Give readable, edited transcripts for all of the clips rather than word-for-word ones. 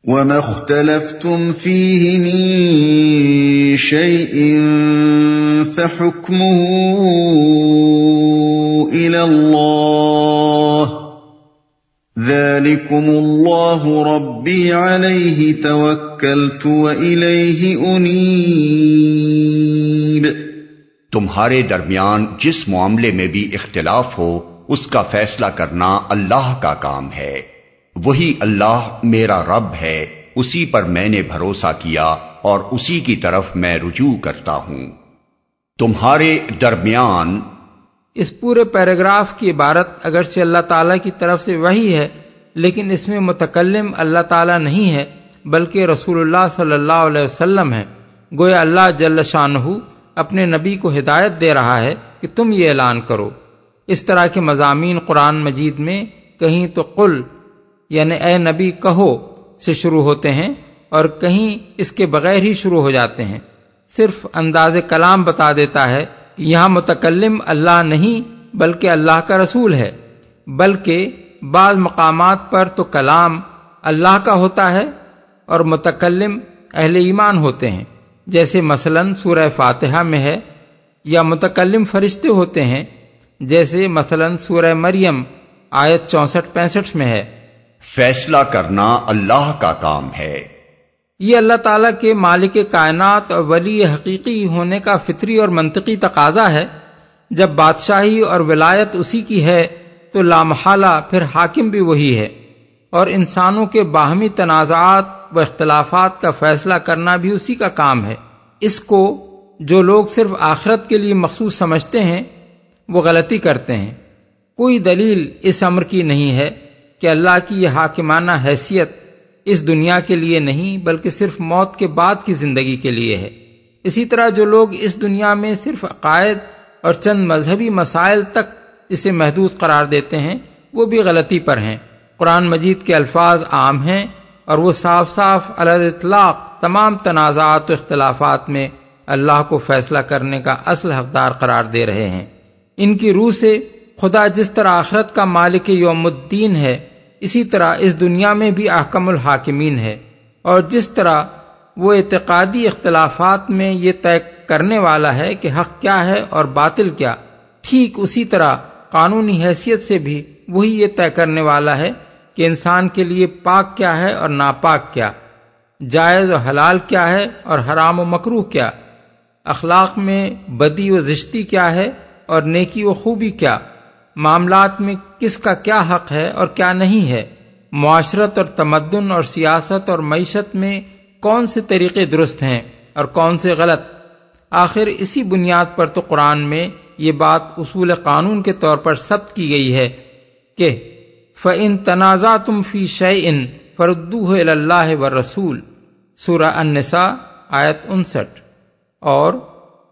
وَمَا اخْتَلَفْتُمْ فِيهِ مِنْ شَيْءٍ فَحُكْمُهُ إِلَى اللَّهِ ذَلِكُمُ اللَّهُ رَبِّي عَلَيْهِ تَوَكَّلْتُ وَإِلَيْهِ أُنِيبُ۔ تمہارے درمیان جس معاملے میں بھی اختلاف ہو اس کا فیصلہ کرنا اللہ کا کام ہے، وہی اللہ میرا رب ہے، اسی پر میں نے بھروسہ کیا اور اسی کی طرف میں رجوع کرتا ہوں۔ تمہارے درمیان، اس پورے پیراگراف کی عبارت اگرچہ اللہ تعالیٰ کی طرف سے وحی ہے، لیکن اس میں متکلم اللہ تعالیٰ نہیں ہے بلکہ رسول اللہ صلی اللہ علیہ وسلم ہے۔ گویا اللہ جل شانہ اپنے نبی کو ہدایت دے رہا ہے کہ تم یہ اعلان کرو۔ اس طرح کے مضامین قرآن مجید میں کہیں تو قل یعنی اے نبی کہو سے شروع ہوتے ہیں اور کہیں اس کے بغیر ہی شروع ہو جاتے ہیں۔ صرف انداز کلام بتا دیتا ہے کہ یہاں متکلم اللہ نہیں بلکہ اللہ کا رسول ہے، بلکہ بعض مقامات پر تو کلام اللہ کا ہوتا ہے اور متکلم اہل ایمان ہوتے ہیں، جیسے مثلا سورہ فاتحہ میں ہے، یا متکلم فرشتے ہوتے ہیں جیسے مثلا سورہ مریم آیت 64-65 میں ہے۔ فیصلہ کرنا اللہ کا کام ہے۔ یہ اللہ تعالیٰ کے مالک کائنات اور ولی حقیقی ہونے کا فطری اور منطقی تقاضا ہے۔ جب بادشاہی اور ولایت اسی کی ہے تو لامحالہ پھر حاکم بھی وہی ہے، اور انسانوں کے باہمی تنازعات و اختلافات کا فیصلہ کرنا بھی اسی کا کام ہے۔ اس کو جو لوگ صرف آخرت کے لیے مخصوص سمجھتے ہیں وہ غلطی کرتے ہیں۔ کوئی دلیل اس امر کی نہیں ہے کہ اللہ کی یہ حاکمانہ حیثیت اس دنیا کے لیے نہیں بلکہ صرف موت کے بعد کی زندگی کے لیے ہے۔ اسی طرح جو لوگ اس دنیا میں صرف عقائد اور چند مذہبی مسائل تک اسے محدود قرار دیتے ہیں وہ بھی غلطی پر ہیں۔ قرآن مجید کے الفاظ عام ہیں اور وہ صاف صاف علی الاطلاق تمام تنازعات و اختلافات میں اللہ کو فیصلہ کرنے کا اصل حقدار قرار دے رہے ہیں۔ ان کی روح سے خدا جس طرح آخرت کا مالک یوم الدین ہے، اسی طرح اس دنیا میں بھی احکم الحاکمین ہے، اور جس طرح وہ اعتقادی اختلافات میں یہ طے کرنے والا ہے کہ حق کیا ہے اور باطل کیا، ٹھیک اسی طرح قانونی حیثیت سے بھی وہی یہ طے کرنے والا ہے کہ انسان کے لیے پاک کیا ہے اور ناپاک کیا، جائز و حلال کیا ہے اور حرام و مکروہ کیا، اخلاق میں بدی و زشتی کیا ہے اور نیکی و خوبی کیا، معاملات میں کس کا کیا حق ہے اور کیا نہیں ہے، معاشرت اور تمدن اور سیاست اور معیشت میں کون سے طریقے درست ہیں اور کون سے غلط۔ آخر اسی بنیاد پر تو قرآن میں یہ بات اصول قانون کے طور پر ثبت کی گئی ہے کہ فَإِن تَنَازَعْتُمْ فِي شَيْءٍ فَرُدُّوهُ إِلَى اللَّهِ وَالرَّسُولِ سورہ النساء آیت 59، اور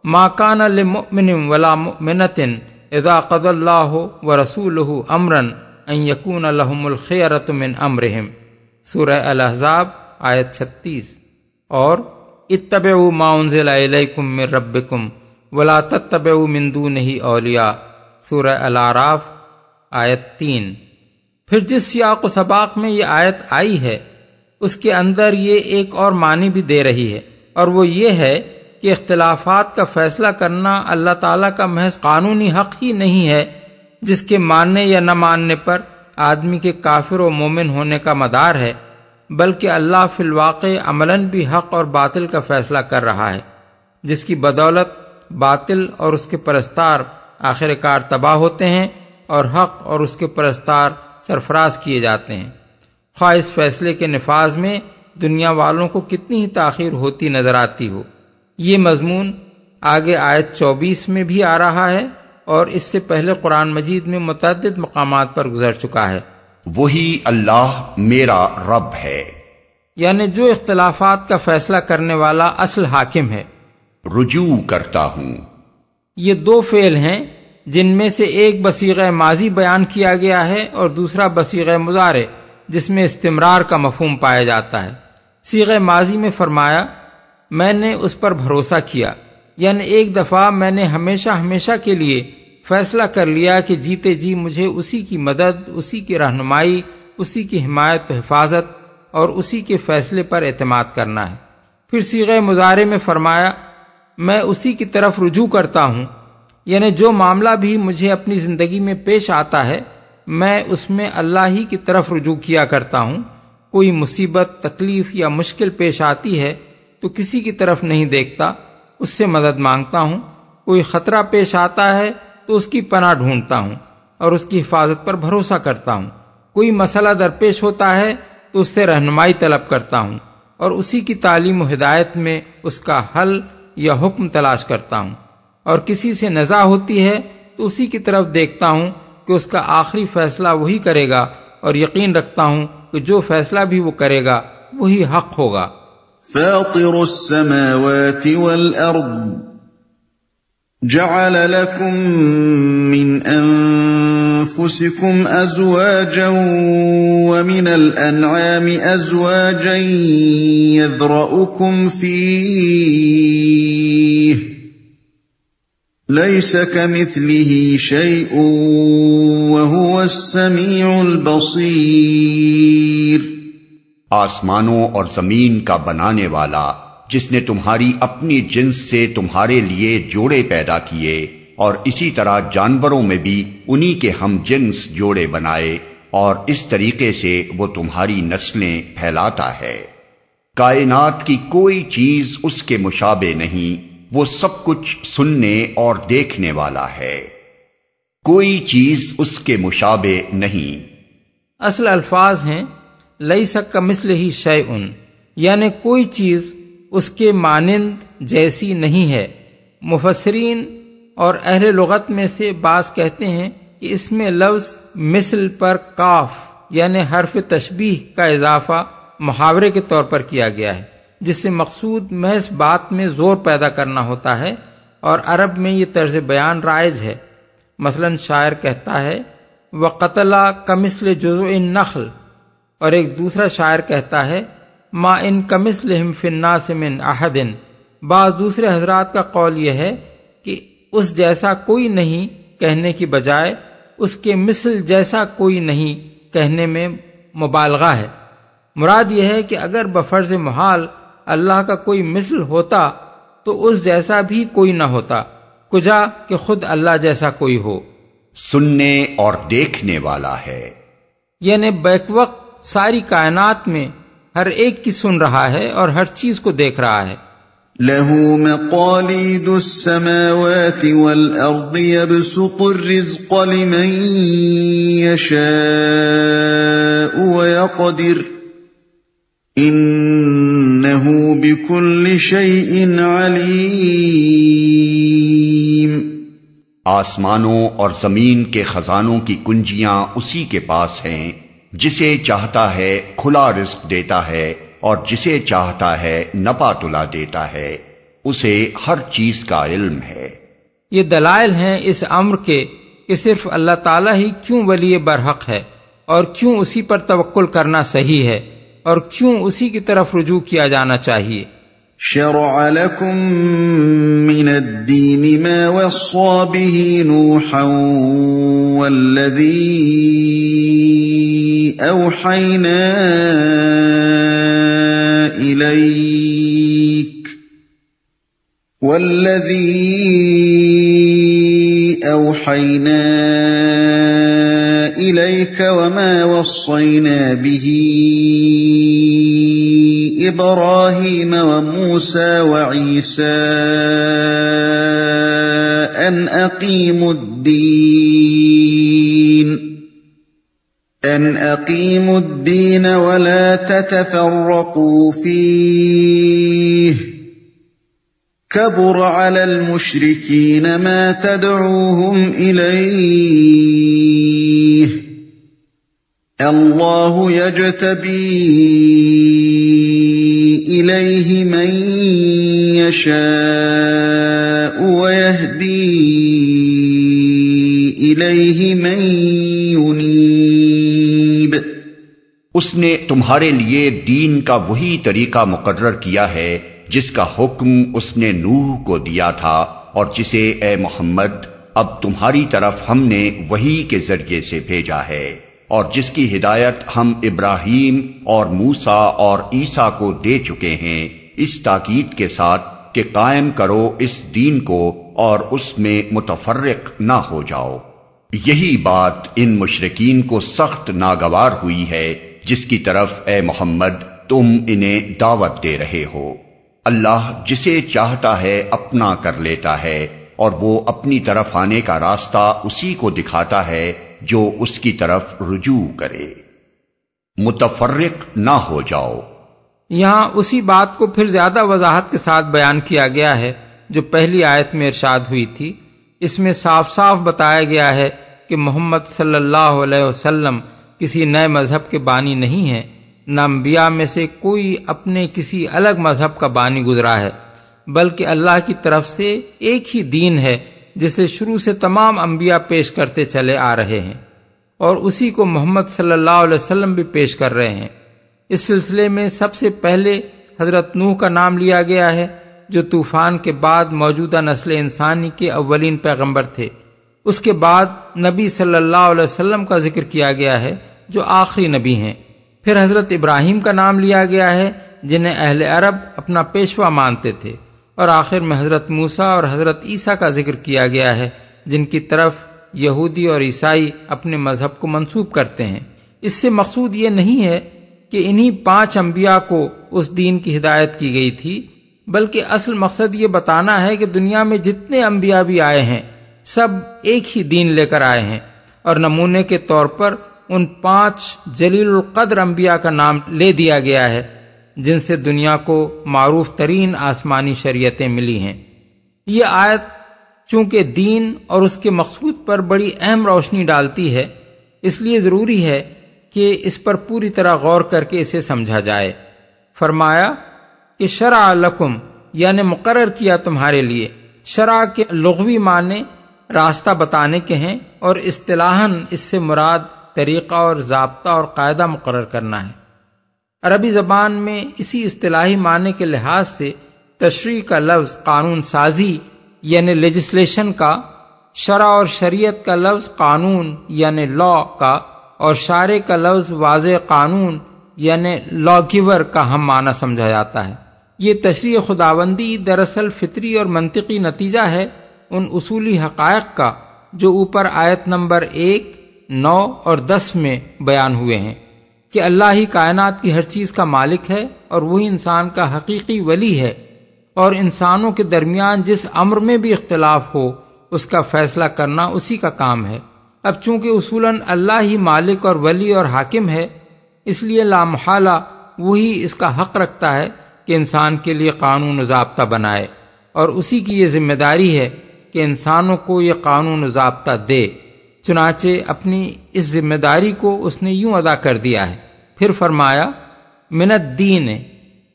مَا كَانَ لِمُؤْمِنٍ وَلَا مُؤْمِنَةٍ اذا قضى الله ورسوله امرا ان يكون لهم الخيرة من امرهم سورہ الاحزاب آیت 36، اور اتبعوا ما انزل الیکم من ربکم ولا تتبعوا من دونه اولیاء سورہ الاعراف آیت 3۔ پھر جس سیاق و سباق میں یہ آیت آئی ہے اس کے اندر یہ ایک اور معنی بھی دے رہی ہے، اور وہ یہ ہے کہ اختلافات کا فیصلہ کرنا اللہ تعالیٰ کا محض قانونی حق ہی نہیں ہے جس کے ماننے یا نہ ماننے پر آدمی کے کافر و مومن ہونے کا مدار ہے، بلکہ اللہ فی الواقع عملاً بھی حق اور باطل کا فیصلہ کر رہا ہے، جس کی بدولت باطل اور اس کے پرستار آخر کار تباہ ہوتے ہیں اور حق اور اس کے پرستار سرفراز کیے جاتے ہیں، خواہ اس فیصلے کے نفاذ میں دنیا والوں کو کتنی ہی تاخیر ہوتی نظر آتی ہو۔ یہ مضمون آگے آیت 24 میں بھی آ رہا ہے اور اس سے پہلے قرآن مجید میں متعدد مقامات پر گزر چکا ہے۔ وہی اللہ میرا رب ہے، یعنی جو اختلافات کا فیصلہ کرنے والا اصل حاکم ہے۔ رجوع کرتا ہوں، یہ دو فعل ہیں جن میں سے ایک بصیغہ ماضی بیان کیا گیا ہے اور دوسرا بصیغہ مضارع جس میں استمرار کا مفہوم پایا جاتا ہے۔ صیغہ ماضی میں فرمایا میں نے اس پر بھروسہ کیا، یعنی ایک دفعہ میں نے ہمیشہ ہمیشہ کے لیے فیصلہ کر لیا کہ جیتے جی مجھے اسی کی مدد، اسی کی رہنمائی، اسی کی حمایت و حفاظت اور اسی کے فیصلے پر اعتماد کرنا ہے۔ پھر صیغہ مضارع میں فرمایا میں اسی کی طرف رجوع کرتا ہوں، یعنی جو معاملہ بھی مجھے اپنی زندگی میں پیش آتا ہے میں اس میں اللہ ہی کی طرف رجوع کیا کرتا ہوں۔ کوئی مصیبت، تکلیف یا مشکل پیش آتی ہے تو کسی کی طرف نہیں دیکھتا، اس سے مدد مانگتا ہوں۔ کوئی خطرہ پیش آتا ہے تو اس کی پناہ ڈھونڈتا ہوں اور اس کی حفاظت پر بھروسہ کرتا ہوں۔ کوئی مسئلہ درپیش ہوتا ہے تو اس سے رہنمائی طلب کرتا ہوں اور اسی کی تعلیم و ہدایت میں اس کا حل یا حکم تلاش کرتا ہوں۔ اور کسی سے نزاع ہوتی ہے تو اسی کی طرف دیکھتا ہوں کہ اس کا آخری فیصلہ وہی کرے گا، اور یقین رکھتا ہوں کہ جو فیصلہ بھی وہ کرے گا وہی حق ہوگا۔ فاطر السماوات والأرض جعل لكم من أنفسكم أزواجا ومن الأنعام أزواجا يذرأكم فيه ليس كمثله شيء وهو السميع البصير۔ آسمانوں اور زمین کا بنانے والا، جس نے تمہاری اپنی جنس سے تمہارے لیے جوڑے پیدا کیے، اور اسی طرح جانوروں میں بھی انہی کے ہم جنس جوڑے بنائے، اور اس طریقے سے وہ تمہاری نسلیں پھیلاتا ہے۔ کائنات کی کوئی چیز اس کے مشابہ نہیں، وہ سب کچھ سننے اور دیکھنے والا ہے، کوئی چیز اس کے مشابہ نہیں۔ اصل الفاظ ہیں لیس کمثلہ شیء، یعنی کوئی چیز اس کے مانند جیسی نہیں ہے۔ مفسرین اور اہل لغت میں سے بعض کہتے ہیں کہ اس میں لفظ مثل پر کاف یعنی حرف تشبیہ کا اضافہ محاورے کے طور پر کیا گیا ہے، جس سے مقصود محض بات میں زور پیدا کرنا ہوتا ہے، اور عرب میں یہ طرز بیان رائج ہے۔ مثلا شاعر کہتا ہے وَقَتَلَ كَمِثْلِ جُذُعِ النَّخْلِ، اور ایک دوسرا شاعر کہتا ہے ما ان کمثلہم فی الناس من احد۔ بعض دوسرے حضرات کا قول یہ ہے کہ اس جیسا کوئی نہیں کہنے کی بجائے اس کے مثل جیسا کوئی نہیں کہنے میں مبالغہ ہے۔ مراد یہ ہے کہ اگر بفرض محال اللہ کا کوئی مثل ہوتا تو اس جیسا بھی کوئی نہ ہوتا، کجا کہ خود اللہ جیسا کوئی ہو۔ سننے اور دیکھنے والا ہے، یعنی بیک وقت ساری کائنات میں ہر ایک کی سن رہا ہے اور ہر چیز کو دیکھ رہا ہے۔ له مقاليد السماوات والأرض يبسط الرزق لمن يشاء ويقدر إنه بكل شيء عليم۔ آسمانوں اور زمین کے خزانوں کی کنجیاں اسی کے پاس ہیں، جسے چاہتا ہے کھلا رزق دیتا ہے اور جسے چاہتا ہے نپا تلا دیتا ہے، اسے ہر چیز کا علم ہے۔ یہ دلائل ہیں اس امر کے کہ صرف اللہ تعالیٰ ہی کیوں ولی برحق ہے، اور کیوں اسی پر توکل کرنا صحیح ہے، اور کیوں اسی کی طرف رجوع کیا جانا چاہیے۔ شرع لكم من الدين ما وصى به نوحا والذي أوحينا إليك وما وصينا به إبراهيم وموسى وعيسى أن أقيموا الدين ولا تتفرقوا فيه كبر على المشركين ما تدعوهم إليه الله يجتبي إليه من يشاء ويهدي إليه من ينيب۔ اس نے تمہارے لیے دین کا وہی طریقہ مقرر کیا ہے جس کا حکم اس نے نوح کو دیا تھا، اور جسے اے محمد اب تمہاری طرف ہم نے وحی کے ذریعے سے بھیجا ہے۔ اور جس کی ہدایت ہم ابراہیم اور موسیٰ اور عیسیٰ کو دے چکے ہیں، اس تاکید کے ساتھ کہ قائم کرو اس دین کو اور اس میں متفرق نہ ہو جاؤ۔ یہی بات ان مشرکین کو سخت ناگوار ہوئی ہے جس کی طرف اے محمد تم انہیں دعوت دے رہے ہو۔ اللہ جسے چاہتا ہے اپنا کر لیتا ہے، اور وہ اپنی طرف آنے کا راستہ اسی کو دکھاتا ہے جو اس کی طرف رجوع کرے۔ متفرق نہ ہو جاؤ، یہاں اسی بات کو پھر زیادہ وضاحت کے ساتھ بیان کیا گیا ہے جو پہلی آیت میں ارشاد ہوئی تھی۔ اس میں صاف صاف بتایا گیا ہے کہ محمد صلی اللہ علیہ وسلم کسی نئے مذہب کے بانی نہیں ہیں، نہ انبیاء میں سے کوئی اپنے کسی الگ مذہب کا بانی گزرا ہے، بلکہ اللہ کی طرف سے ایک ہی دین ہے جسے شروع سے تمام انبیاء پیش کرتے چلے آ رہے ہیں، اور اسی کو محمد صلی اللہ علیہ وسلم بھی پیش کر رہے ہیں۔ اس سلسلے میں سب سے پہلے حضرت نوح کا نام لیا گیا ہے جو طوفان کے بعد موجودہ نسل انسانی کے اولین پیغمبر تھے۔ اس کے بعد نبی صلی اللہ علیہ وسلم کا ذکر کیا گیا ہے جو آخری نبی ہیں۔ پھر حضرت ابراہیم کا نام لیا گیا ہے جنہیں اہل عرب اپنا پیشوا مانتے تھے، اور آخر میں حضرت موسیٰ اور حضرت عیسیٰ کا ذکر کیا گیا ہے جن کی طرف یہودی اور عیسائی اپنے مذہب کو منسوب کرتے ہیں۔ اس سے مقصود یہ نہیں ہے کہ انہی 5 انبیاء کو اس دین کی ہدایت کی گئی تھی، بلکہ اصل مقصد یہ بتانا ہے کہ دنیا میں جتنے انبیاء بھی آئے ہیں سب ایک ہی دین لے کر آئے ہیں، اور نمونے کے طور پر ان 5 جلیل القدر انبیاء کا نام لے دیا گیا ہے جن سے دنیا کو معروف ترین آسمانی شریعتیں ملی ہیں۔ یہ آیت چونکہ دین اور اس کے مقصود پر بڑی اہم روشنی ڈالتی ہے، اس لیے ضروری ہے کہ اس پر پوری طرح غور کر کے اسے سمجھا جائے۔ فرمایا کہ شرع لکم یعنی مقرر کیا تمہارے لیے۔ شرع کے لغوی معنی راستہ بتانے کے ہیں، اور اصطلاحاً اس سے مراد طریقہ اور ضابطہ اور قاعدہ مقرر کرنا ہے۔ عربی زبان میں اسی اصطلاحی معنی کے لحاظ سے تشریع کا لفظ قانون سازی یعنی لیجسلیشن کا، شرع اور شریعت کا لفظ قانون یعنی لا کا، اور شارع کا لفظ واضح قانون یعنی لا گیور کا ہم معنی سمجھا جاتا ہے۔ یہ تشریع خداوندی دراصل فطری اور منطقی نتیجہ ہے ان اصولی حقائق کا جو اوپر آیت نمبر 1، 9 اور 10 میں بیان ہوئے ہیں کہ اللہ ہی کائنات کی ہر چیز کا مالک ہے، اور وہی انسان کا حقیقی ولی ہے، اور انسانوں کے درمیان جس امر میں بھی اختلاف ہو اس کا فیصلہ کرنا اسی کا کام ہے۔ اب چونکہ اصولاً اللہ ہی مالک اور ولی اور حاکم ہے، اس لیے لامحالہ وہی اس کا حق رکھتا ہے کہ انسان کے لیے قانون و ضابطہ بنائے، اور اسی کی یہ ذمہ داری ہے کہ انسانوں کو یہ قانون و ضابطہ دے۔ چنانچہ اپنی اس ذمہ داری کو اس نے یوں ادا کر دیا ہے۔ پھر فرمایا من الدین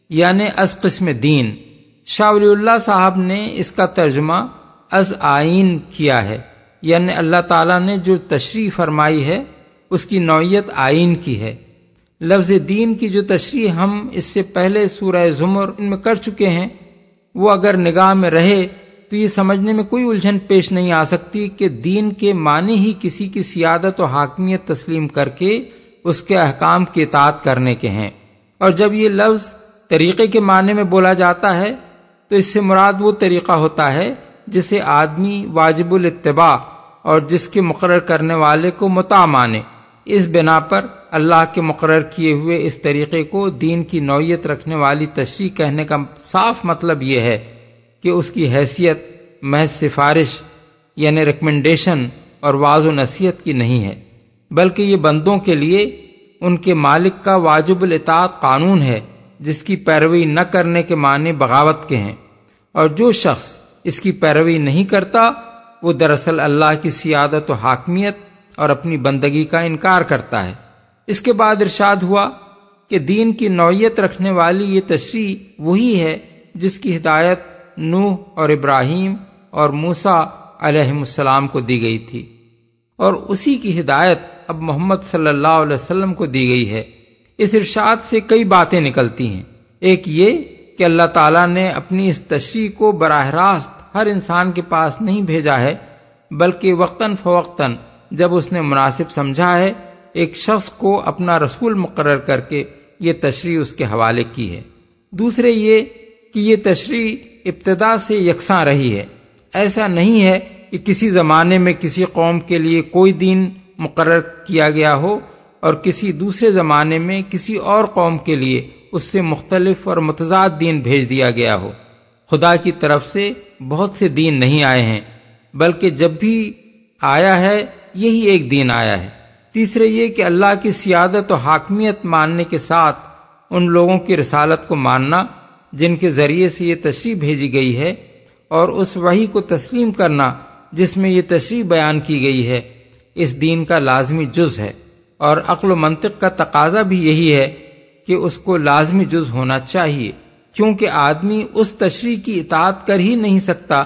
یعنی از قسم دین۔ شاہ ولی اللہ صاحب نے اس کا ترجمہ از آئین کیا ہے، یعنی اللہ تعالیٰ نے جو تشریح فرمائی ہے اس کی نوعیت آئین کی ہے۔ لفظ دین کی جو تشریح ہم اس سے پہلے سورہ زمر میں کر چکے ہیں، وہ اگر نگاہ میں رہے تو یہ سمجھنے میں کوئی الجھن پیش نہیں آ سکتی کہ دین کے معنی ہی کسی کی سیادت و حاکمیت تسلیم کر کے اس کے احکام کی اطاعت کرنے کے ہیں۔ اور جب یہ لفظ طریقے کے معنی میں بولا جاتا ہے تو اس سے مراد وہ طریقہ ہوتا ہے جسے آدمی واجب الاتباع اور جس کے مقرر کرنے والے کو مطاع مانے۔ اس بنا پر اللہ کے مقرر کیے ہوئے اس طریقے کو دین کی نوعیت رکھنے والی تشریح کہنے کا صاف مطلب یہ ہے کہ اس کی حیثیت محض سفارش یعنی ریکمنڈیشن اور وعظ و نصیحت کی نہیں ہے، بلکہ یہ بندوں کے لیے ان کے مالک کا واجب الاطاعت قانون ہے جس کی پیروی نہ کرنے کے معنی بغاوت کے ہیں، اور جو شخص اس کی پیروی نہیں کرتا وہ دراصل اللہ کی سیادت و حاکمیت اور اپنی بندگی کا انکار کرتا ہے۔ اس کے بعد ارشاد ہوا کہ دین کی نوعیت رکھنے والی یہ تشریح وہی ہے جس کی ہدایت نوح اور ابراہیم اور موسیٰ علیہ السلام کو دی گئی تھی، اور اسی کی ہدایت اب محمد صلی اللہ علیہ وسلم کو دی گئی ہے۔ اس ارشاد سے کئی باتیں نکلتی ہیں۔ ایک یہ کہ اللہ تعالیٰ نے اپنی اس تشریح کو براہ راست ہر انسان کے پاس نہیں بھیجا ہے، بلکہ وقتاً فوقتاً جب اس نے مناسب سمجھا ہے ایک شخص کو اپنا رسول مقرر کر کے یہ تشریح اس کے حوالے کی ہے۔ دوسرے یہ کہ یہ تشریح ابتدا سے یکساں رہی ہے۔ ایسا نہیں ہے کہ کسی زمانے میں کسی قوم کے لیے کوئی دین مقرر کیا گیا ہو اور کسی دوسرے زمانے میں کسی اور قوم کے لیے اس سے مختلف اور متضاد دین بھیج دیا گیا ہو۔ خدا کی طرف سے بہت سے دین نہیں آئے ہیں، بلکہ جب بھی آیا ہے یہی ایک دین آیا ہے۔ تیسرے یہ کہ اللہ کی سیادت و حاکمیت ماننے کے ساتھ ان لوگوں کی رسالت کو ماننا جن کے ذریعے سے یہ تشریح بھیجی گئی ہے، اور اس وحی کو تسلیم کرنا جس میں یہ تشریح بیان کی گئی ہے، اس دین کا لازمی جز ہے، اور عقل و منطق کا تقاضا بھی یہی ہے کہ اس کو لازمی جز ہونا چاہیے، کیونکہ آدمی اس تشریح کی اطاعت کر ہی نہیں سکتا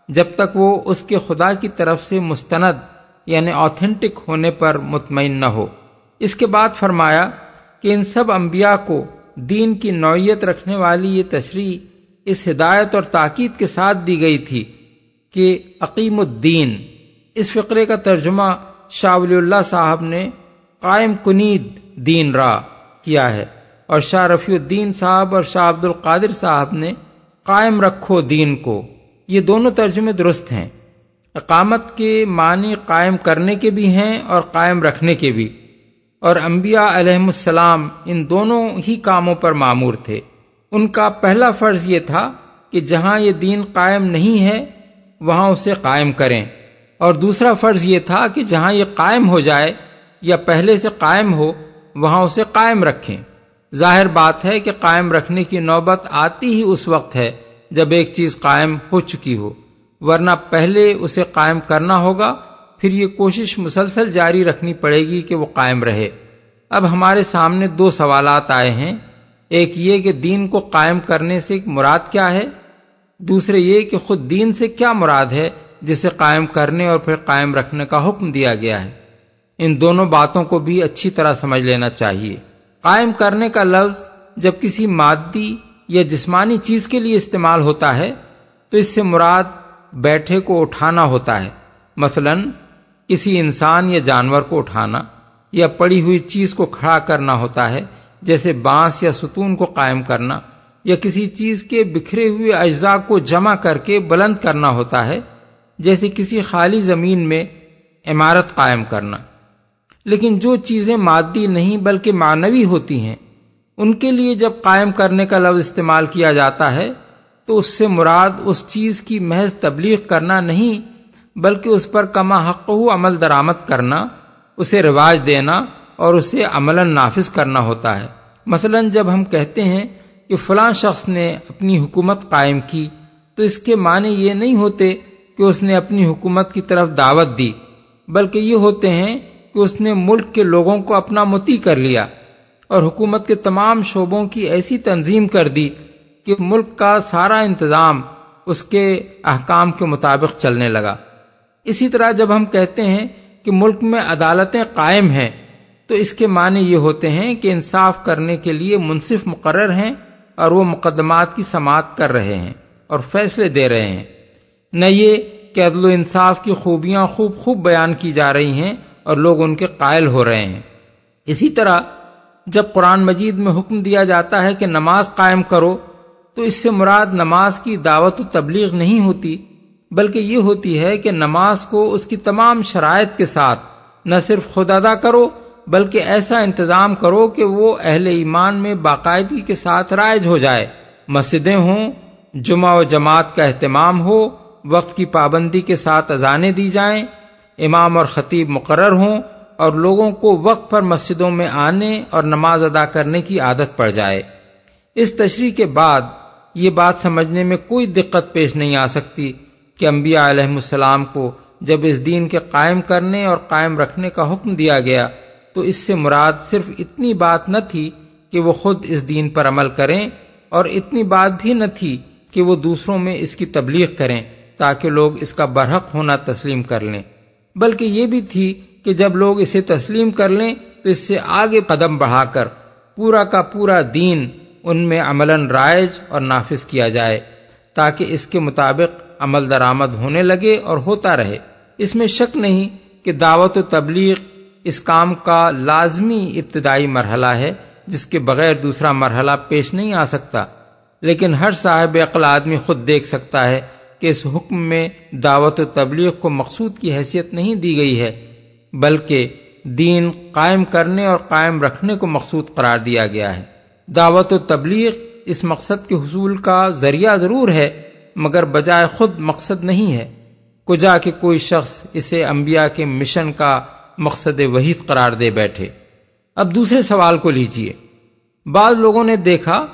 جب تک وہ اس کے خدا کی طرف سے مستند یعنی آتھینٹک ہونے پر مطمئن نہ ہو۔ اس کے بعد فرمایا کہ ان سب انبیاء کو دین کی نوعیت رکھنے والی یہ تشریح اس ہدایت اور تاکید کے ساتھ دی گئی تھی کہ اقیم الدین۔ اس فقرے کا ترجمہ شاہ ولی اللہ صاحب نے قائم کنید دین را کیا ہے، اور شاہ رفیع الدین صاحب اور شاہ عبد القادر صاحب نے قائم رکھو دین کو۔ یہ دونوں ترجمے درست ہیں۔ اقامت کے معنی قائم کرنے کے بھی ہیں اور قائم رکھنے کے بھی، اور انبیاء علیہم السلام ان دونوں ہی کاموں پر مامور تھے۔ ان کا پہلا فرض یہ تھا کہ جہاں یہ دین قائم نہیں ہے وہاں اسے قائم کریں، اور دوسرا فرض یہ تھا کہ جہاں یہ قائم ہو جائے یا پہلے سے قائم ہو وہاں اسے قائم رکھیں۔ ظاہر بات ہے کہ قائم رکھنے کی نوبت آتی ہی اس وقت ہے جب ایک چیز قائم ہو چکی ہو، ورنہ پہلے اسے قائم کرنا ہوگا، پھر یہ کوشش مسلسل جاری رکھنی پڑے گی کہ وہ قائم رہے۔ اب ہمارے سامنے دو سوالات آئے ہیں، ایک یہ کہ دین کو قائم کرنے سے مراد کیا ہے، دوسرے یہ کہ خود دین سے کیا مراد ہے جسے قائم کرنے اور پھر قائم رکھنے کا حکم دیا گیا ہے۔ ان دونوں باتوں کو بھی اچھی طرح سمجھ لینا چاہیے۔ قائم کرنے کا لفظ جب کسی مادی یا جسمانی چیز کے لیے استعمال ہوتا ہے تو اس سے مراد بیٹھے کو اٹھانا ہوتا ہے، مثلا کسی انسان یا جانور کو اٹھانا، یا پڑی ہوئی چیز کو کھڑا کرنا ہوتا ہے جیسے بانس یا ستون کو قائم کرنا، یا کسی چیز کے بکھرے ہوئے اجزاء کو جمع کر کے بلند کرنا ہوتا ہے جیسے کسی خالی زمین میں عمارت قائم کرنا۔ لیکن جو چیزیں مادی نہیں بلکہ معنوی ہوتی ہیں ان کے لیے جب قائم کرنے کا لفظ استعمال کیا جاتا ہے تو اس سے مراد اس چیز کی محض تبلیغ کرنا نہیں بلکہ اس پر کما حقہ عمل درآمد کرنا، اسے رواج دینا اور اسے عملاً نافذ کرنا ہوتا ہے۔ مثلا جب ہم کہتے ہیں کہ فلاں شخص نے اپنی حکومت قائم کی تو اس کے معنی یہ نہیں ہوتے کہ اس نے اپنی حکومت کی طرف دعوت دی، بلکہ یہ ہوتے ہیں کہ اس نے ملک کے لوگوں کو اپنا مطیع کر لیا اور حکومت کے تمام شعبوں کی ایسی تنظیم کر دی کہ ملک کا سارا انتظام اس کے احکام کے مطابق چلنے لگا۔ اسی طرح جب ہم کہتے ہیں کہ ملک میں عدالتیں قائم ہیں تو اس کے معنی یہ ہوتے ہیں کہ انصاف کرنے کے لیے منصف مقرر ہیں اور وہ مقدمات کی سماعت کر رہے ہیں اور فیصلے دے رہے ہیں، نہ یہ کہ عدل و انصاف کی خوبیاں خوب بیان کی جا رہی ہیں اور لوگ ان کے قائل ہو رہے ہیں۔ اسی طرح جب قرآن مجید میں حکم دیا جاتا ہے کہ نماز قائم کرو تو اس سے مراد نماز کی دعوت و تبلیغ نہیں ہوتی بلکہ یہ ہوتی ہے کہ نماز کو اس کی تمام شرائط کے ساتھ نہ صرف خود ادا کرو بلکہ ایسا انتظام کرو کہ وہ اہل ایمان میں باقاعدگی کے ساتھ رائج ہو جائے، مسجدیں ہوں، جمعہ و جماعت کا اہتمام ہو، وقت کی پابندی کے ساتھ اذانیں دی جائیں، امام اور خطیب مقرر ہوں اور لوگوں کو وقت پر مسجدوں میں آنے اور نماز ادا کرنے کی عادت پڑ جائے۔ اس تشریح کے بعد یہ بات سمجھنے میں کوئی دقت پیش نہیں آ سکتی کہ انبیاء علیہم السلام کو جب اس دین کے قائم کرنے اور قائم رکھنے کا حکم دیا گیا تو اس سے مراد صرف اتنی بات نہ تھی کہ وہ خود اس دین پر عمل کریں، اور اتنی بات بھی نہ تھی کہ وہ دوسروں میں اس کی تبلیغ کریں تاکہ لوگ اس کا برحق ہونا تسلیم کر لیں، بلکہ یہ بھی تھی کہ جب لوگ اسے تسلیم کر لیں تو اس سے آگے قدم بڑھا کر پورا کا پورا دین ان میں عملاً رائج اور نافذ کیا جائے تاکہ اس کے مطابق عمل درآمد ہونے لگے اور ہوتا رہے۔ اس میں شک نہیں کہ دعوت و تبلیغ اس کام کا لازمی ابتدائی مرحلہ ہے جس کے بغیر دوسرا مرحلہ پیش نہیں آ سکتا، لیکن ہر صاحب عقل آدمی خود دیکھ سکتا ہے کہ اس حکم میں دعوت و تبلیغ کو مقصود کی حیثیت نہیں دی گئی ہے، بلکہ دین قائم کرنے اور قائم رکھنے کو مقصود قرار دیا گیا ہے۔ دعوت و تبلیغ اس مقصد کے حصول کا ذریعہ ضرور ہے، مگر بجائے خود مقصد نہیں ہے، کجا کہ کوئی شخص اسے انبیاء کے مشن کا مقصد وحید قرار دے بیٹھے۔ اب دوسرے سوال کو لیجئے۔ بعض لوگوں نے دیکھا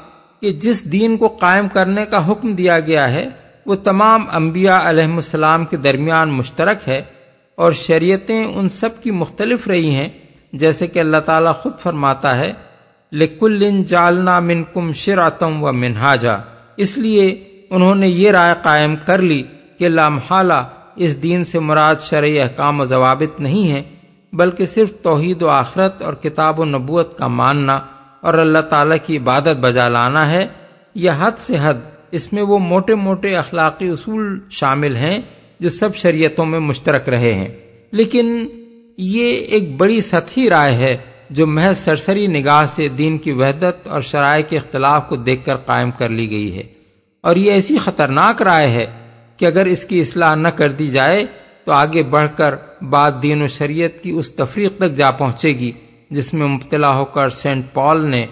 کہ جس دین کو قائم کرنے کا حکم دیا گیا ہے وہ تمام انبیاء علیہم السلام کے درمیان مشترک ہے، اور شریعتیں ان سب کی مختلف رہی ہیں، جیسے کہ اللہ تعالیٰ خود فرماتا ہے لِكُلٍّ جَعَلْنَا مِنْكُمْ شِرْعَةً وَمِنْهَاجًا۔ اس لیے انہوں نے یہ رائے قائم کر لی کہ لا محالہ اس دین سے مراد شرعی احکام و ضوابط نہیں ہے، بلکہ صرف توحید و آخرت اور کتاب و نبوت کا ماننا اور اللہ تعالیٰ کی عبادت بجا لانا ہے۔ یہ حد سے حد اس میں وہ موٹے موٹے اخلاقی اصول شامل ہیں جو سب شریعتوں میں مشترک رہے ہیں، لیکن یہ ایک بڑی سطحی رائے ہے جو محض سرسری نگاہ سے دین کی وحدت اور شرائع کے اختلاف کو دیکھ کر قائم کر لی گئی ہے، اور یہ ایسی خطرناک رائے ہے کہ اگر اس کی اصلاح نہ کر دی جائے تو آگے بڑھ کر بات دین و شریعت کی اس تفریق تک جا پہنچے گی جس میں مبتلا ہو کر سینٹ پال نے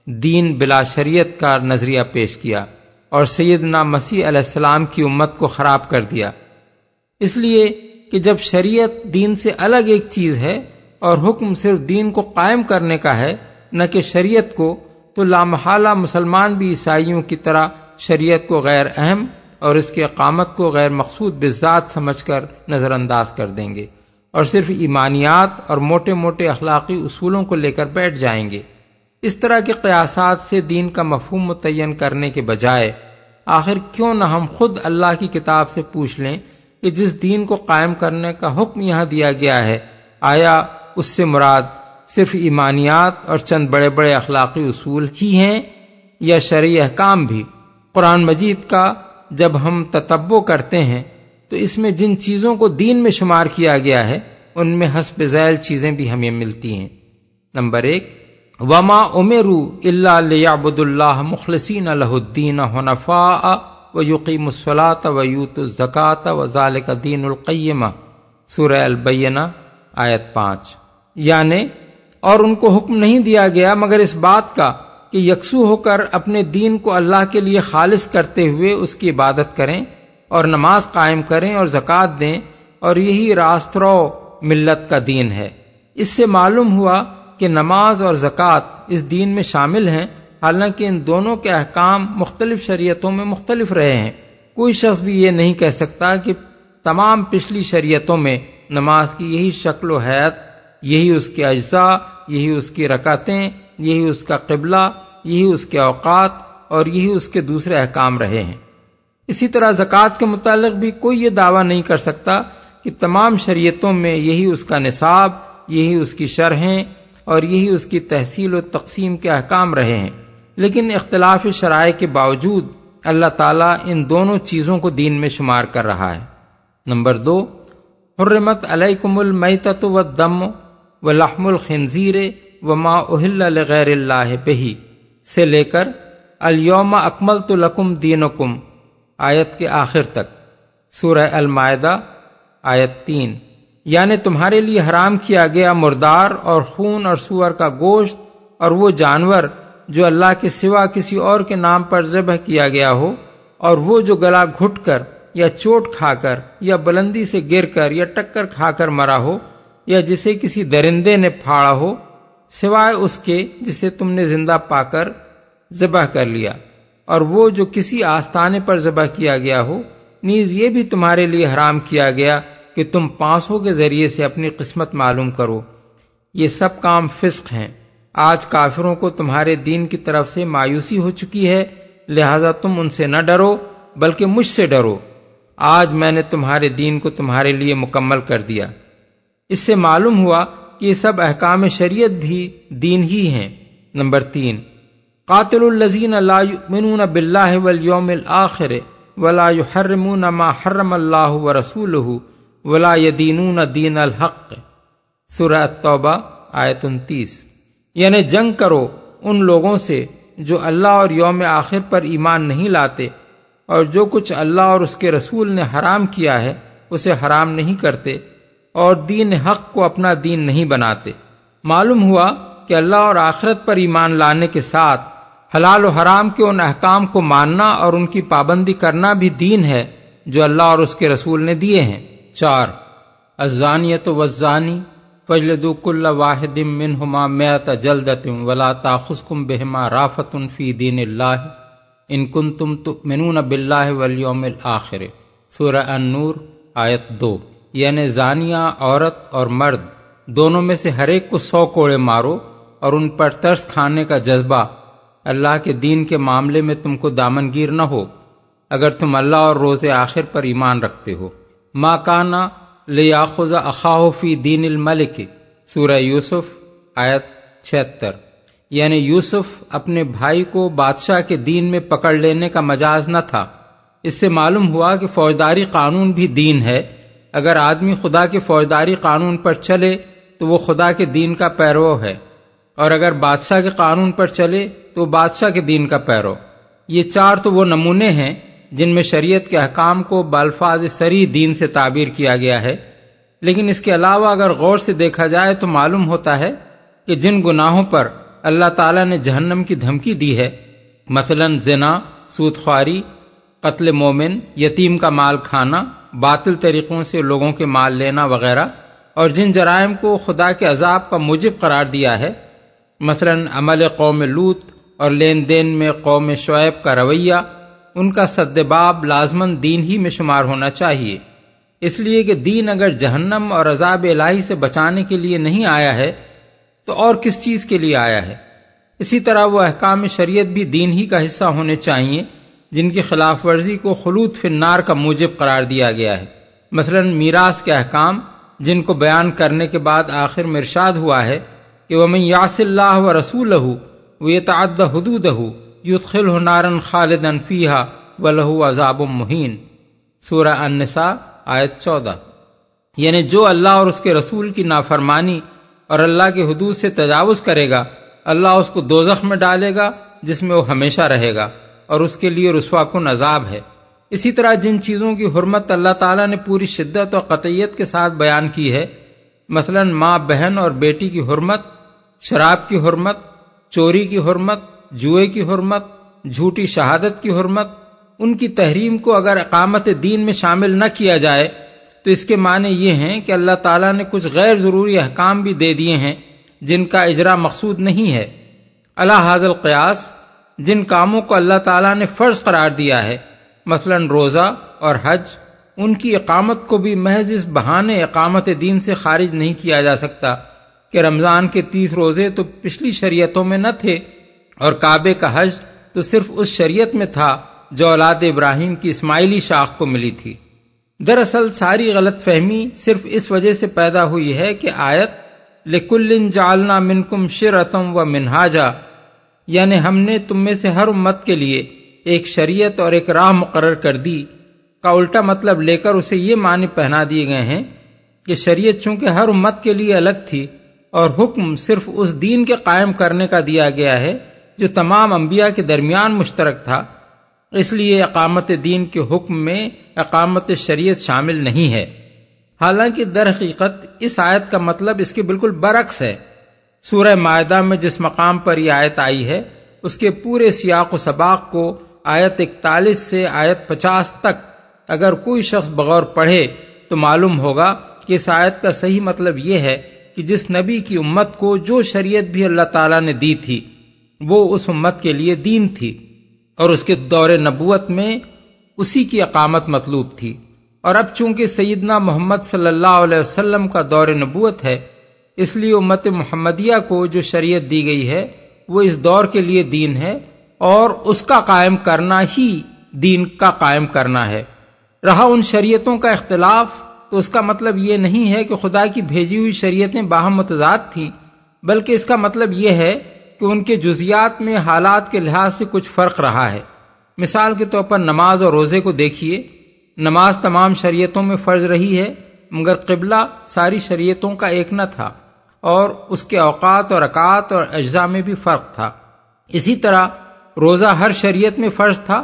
دین بلا شریعت کا نظریہ پیش کیا اور سیدنا مسیح علیہ السلام کی امت کو خراب کر دیا۔ اس لیے کہ جب شریعت دین سے الگ ایک چیز ہے اور حکم صرف دین کو قائم کرنے کا ہے نہ کہ شریعت کو، تو لامحالہ مسلمان بھی عیسائیوں کی طرح شریعت کو غیر اہم اور اس کی اقامت کو غیر مقصود بالذات سمجھ کر نظر انداز کر دیں گے اور صرف ایمانیات اور موٹے موٹے اخلاقی اصولوں کو لے کر بیٹھ جائیں گے۔ اس طرح کے قیاسات سے دین کا مفہوم متعین کرنے کے بجائے آخر کیوں نہ ہم خود اللہ کی کتاب سے پوچھ لیں کہ جس دین کو قائم کرنے کا حکم یہاں دیا گیا ہے، آیا اس سے مراد صرف ایمانیات اور چند بڑے بڑے اخلاقی اصول ہی ہیں یا شرعی احکام بھی؟ قرآن مجید کا جب ہم تتبع کرتے ہیں تو اس میں جن چیزوں کو دین میں شمار کیا گیا ہے ان میں حسب ذیل چیزیں بھی ہمیں ملتی ہیں۔ نمبر 1، وما امروا الا ليعبدوا الله مخلصين له الدين حنفاء ويقيموا الصلاة ويؤتوا الزكاة وذلك دين القیمہ، سورہ البینہ آیت 5۔ یعنی اور ان کو حکم نہیں دیا گیا مگر اس بات کا کہ یکسو ہو کر اپنے دین کو اللہ کے لیے خالص کرتے ہوئے اس کی عبادت کریں اور نماز قائم کریں اور زکوٰۃ دیں، اور یہی راست رو ملت کا دین ہے۔ اس سے معلوم ہوا کہ نماز اور زکوٰۃ اس دین میں شامل ہیں، حالانکہ ان دونوں کے احکام مختلف شریعتوں میں مختلف رہے ہیں۔ کوئی شخص بھی یہ نہیں کہہ سکتا کہ تمام پچھلی شریعتوں میں نماز کی یہی شکل و حیت، یہی اس کے اجزاء، یہی اس کی رکعتیں، یہی اس کا قبلہ، یہی اس کے اوقات اور یہی اس کے دوسرے احکام رہے ہیں۔ اسی طرح زکوٰۃ کے متعلق بھی کوئی یہ دعویٰ نہیں کر سکتا کہ تمام شریعتوں میں یہی اس کا نصاب، یہی اس کی شرحیں اور یہی اس کی تحصیل و تقسیم کے احکام رہے ہیں، لیکن اختلاف شرائع کے باوجود اللہ تعالیٰ ان دونوں چیزوں کو دین میں شمار کر رہا ہے۔ نمبر 2، حرمت علیکم المیتۃ والدم ولحم الخنزیر وما اہل لغیر اللہ بہ سے لے کر الیوم اکملت لکم دینکم آیت کے آخر تک، سورہ المائدہ آیت 3۔ یعنی تمہارے لیے حرام کیا گیا مردار اور خون اور سور کا گوشت اور وہ جانور جو اللہ کے سوا کسی اور کے نام پر ذبح کیا گیا ہو، اور وہ جو گلا گھٹ کر یا چوٹ کھا کر یا بلندی سے گر کر یا ٹکر کھا کر مرا ہو، یا جسے کسی درندے نے پھاڑا ہو، سوائے اس کے جسے تم نے زندہ پا کر ذبح کر لیا، اور وہ جو کسی آستانے پر ذبح کیا گیا ہو، نیز یہ بھی تمہارے لیے حرام کیا گیا کہ تم پانسوں کے ذریعے سے اپنی قسمت معلوم کرو۔ یہ سب کام فسق ہیں۔ آج کافروں کو تمہارے دین کی طرف سے مایوسی ہو چکی ہے، لہذا تم ان سے نہ ڈرو بلکہ مجھ سے ڈرو۔ آج میں نے تمہارے دین کو تمہارے لیے مکمل کر دیا۔ اس سے معلوم ہوا کہ یہ سب احکام شریعت بھی دین ہی ہیں۔ نمبر 3، قاتل الذین لا یؤمنون باللہ والیوم الآخر ولا یحرمون ما حرم اللہ ورسولہ ولا یدینون دین الحق، سورہ التوبہ آیت 29۔ یعنی جنگ کرو ان لوگوں سے جو اللہ اور یوم آخر پر ایمان نہیں لاتے اور جو کچھ اللہ اور اس کے رسول نے حرام کیا ہے اسے حرام نہیں کرتے اور دین حق کو اپنا دین نہیں بناتے۔ معلوم ہوا کہ اللہ اور آخرت پر ایمان لانے کے ساتھ حلال و حرام کے ان احکام کو ماننا اور ان کی پابندی کرنا بھی دین ہے جو اللہ اور اس کے رسول نے دیے ہیں۔ 4 الزانیۃ والزانی فاجلدوا کل واحد منہما 100 جلدۃ ولا تأخذکم بہما رأفۃ فی دین اللہ ان کنتم تؤمنون باللہ والیوم الآخر، سورہ النور آیت 2۔ یعنی زانیہ عورت اور مرد دونوں میں سے ہر ایک کو 100 کوڑے مارو اور ان پر ترس کھانے کا جذبہ اللہ کے دین کے معاملے میں تم کو دامنگیر نہ ہو اگر تم اللہ اور روز آخر پر ایمان رکھتے ہو۔ ما کانا لیاخذ اخاہ فی دین الملک، سورہ یوسف آیت 76۔ یعنی یوسف اپنے بھائی کو بادشاہ کے دین میں پکڑ لینے کا مجاز نہ تھا۔ اس سے معلوم ہوا کہ فوجداری قانون بھی دین ہے۔ اگر آدمی خدا کے فوجداری قانون پر چلے تو وہ خدا کے دین کا پیرو ہے، اور اگر بادشاہ کے قانون پر چلے تو بادشاہ کے دین کا پیرو۔ یہ 4 تو وہ نمونے ہیں جن میں شریعت کے احکام کو بالفاظ صریح دین سے تعبیر کیا گیا ہے، لیکن اس کے علاوہ اگر غور سے دیکھا جائے تو معلوم ہوتا ہے کہ جن گناہوں پر اللہ تعالیٰ نے جہنم کی دھمکی دی ہے، مثلا زنا، سود خواری، قتل مومن، یتیم کا مال کھانا، باطل طریقوں سے لوگوں کے مال لینا وغیرہ، اور جن جرائم کو خدا کے عذاب کا موجب قرار دیا ہے، مثلا عمل قوم لوط اور لین دین میں قوم شعیب کا رویہ، ان کا سدباب لازماً دین ہی میں شمار ہونا چاہیے۔ اس لیے کہ دین اگر جہنم اور عذاب الہی سے بچانے کے لیے نہیں آیا ہے تو اور کس چیز کے لیے آیا ہے؟ اسی طرح وہ احکام شریعت بھی دین ہی کا حصہ ہونے چاہیے جن کی خلاف ورزی کو خلود فی النار کا موجب قرار دیا گیا ہے۔ مثلا میراث کے احکام جن کو بیان کرنے کے بعد آخر میں ارشاد ہوا ہے کہ وَمَن يَعْصِ اللَّهَ وَرَسُولَهُ وَيَتَعَدَّ حُدُودَهُ يُدْخِلْهُ نَارًا خَالِدًا فِيهَا وَلَهُ عَذَابٌ مُهِينٌ، سورہ النساء آیت 14۔ یعنی جو اللہ اور اس کے رسول کی نافرمانی اور اللہ کے حدود سے تجاوز کرے گا، اللہ اس کو دوزخ میں ڈالے گا جس میں وہ ہمیشہ رہے گا، اور اس کے لیے رسوا کن عذاب ہے۔ اسی طرح جن چیزوں کی حرمت اللہ تعالیٰ نے پوری شدت اور قطعیت کے ساتھ بیان کی ہے، مثلا ماں بہن اور بیٹی کی حرمت، شراب کی حرمت، چوری کی حرمت، جوئے کی حرمت، جھوٹی شہادت کی حرمت، ان کی تحریم کو اگر اقامت دین میں شامل نہ کیا جائے تو اس کے معنی یہ ہیں کہ اللہ تعالیٰ نے کچھ غیر ضروری احکام بھی دے دیے ہیں جن کا اجرا مقصود نہیں ہے۔ علی ھذا القیاس جن کاموں کو اللہ تعالیٰ نے فرض قرار دیا ہے، مثلا روزہ اور حج، ان کی اقامت کو بھی محض اس بہانے اقامت دین سے خارج نہیں کیا جا سکتا کہ رمضان کے 30 روزے تو پچھلی شریعتوں میں نہ تھے، اور کعبے کا حج تو صرف اس شریعت میں تھا جو اولاد ابراہیم کی اسماعیلی شاخ کو ملی تھی۔ دراصل ساری غلط فہمی صرف اس وجہ سے پیدا ہوئی ہے کہ آیت لِكُلٍّ جَعَلْنَا مِنْكُمْ شِرْعَةً وَمِنْهَاجًا، یعنی ہم نے تم میں سے ہر امت کے لیے ایک شریعت اور ایک راہ مقرر کر دی کا الٹا مطلب لے کر اسے یہ معنی پہنا دیے گئے ہیں کہ شریعت چونکہ ہر امت کے لیے الگ تھی اور حکم صرف اس دین کے قائم کرنے کا دیا گیا ہے جو تمام انبیاء کے درمیان مشترک تھا، اس لیے اقامت دین کے حکم میں اقامت شریعت شامل نہیں ہے۔ حالانکہ در حقیقت اس آیت کا مطلب اس کے بالکل برعکس ہے۔ سورہ مائدہ میں جس مقام پر یہ آیت آئی ہے اس کے پورے سیاق و سباق کو آیت 41 سے آیت 50 تک اگر کوئی شخص بغور پڑھے تو معلوم ہوگا کہ اس آیت کا صحیح مطلب یہ ہے کہ جس نبی کی امت کو جو شریعت بھی اللہ تعالیٰ نے دی تھی وہ اس امت کے لیے دین تھی، اور اس کے دور نبوت میں اسی کی اقامت مطلوب تھی۔ اور اب چونکہ سیدنا محمد صلی اللہ علیہ وسلم کا دور نبوت ہے، اس لیے امت محمدیہ کو جو شریعت دی گئی ہے وہ اس دور کے لیے دین ہے، اور اس کا قائم کرنا ہی دین کا قائم کرنا ہے۔ رہا ان شریعتوں کا اختلاف تو اس کا مطلب یہ نہیں ہے کہ خدا کی بھیجی ہوئی شریعتیں باہم متضاد تھیں، بلکہ اس کا مطلب یہ ہے کہ ان کے جزیات میں حالات کے لحاظ سے کچھ فرق رہا ہے۔ مثال کے طور پر نماز اور روزے کو دیکھیے، نماز تمام شریعتوں میں فرض رہی ہے، مگر قبلہ ساری شریعتوں کا ایک نہ تھا، اور اس کے اوقات اور رکعات اور اجزاء میں بھی فرق تھا۔ اسی طرح روزہ ہر شریعت میں فرض تھا،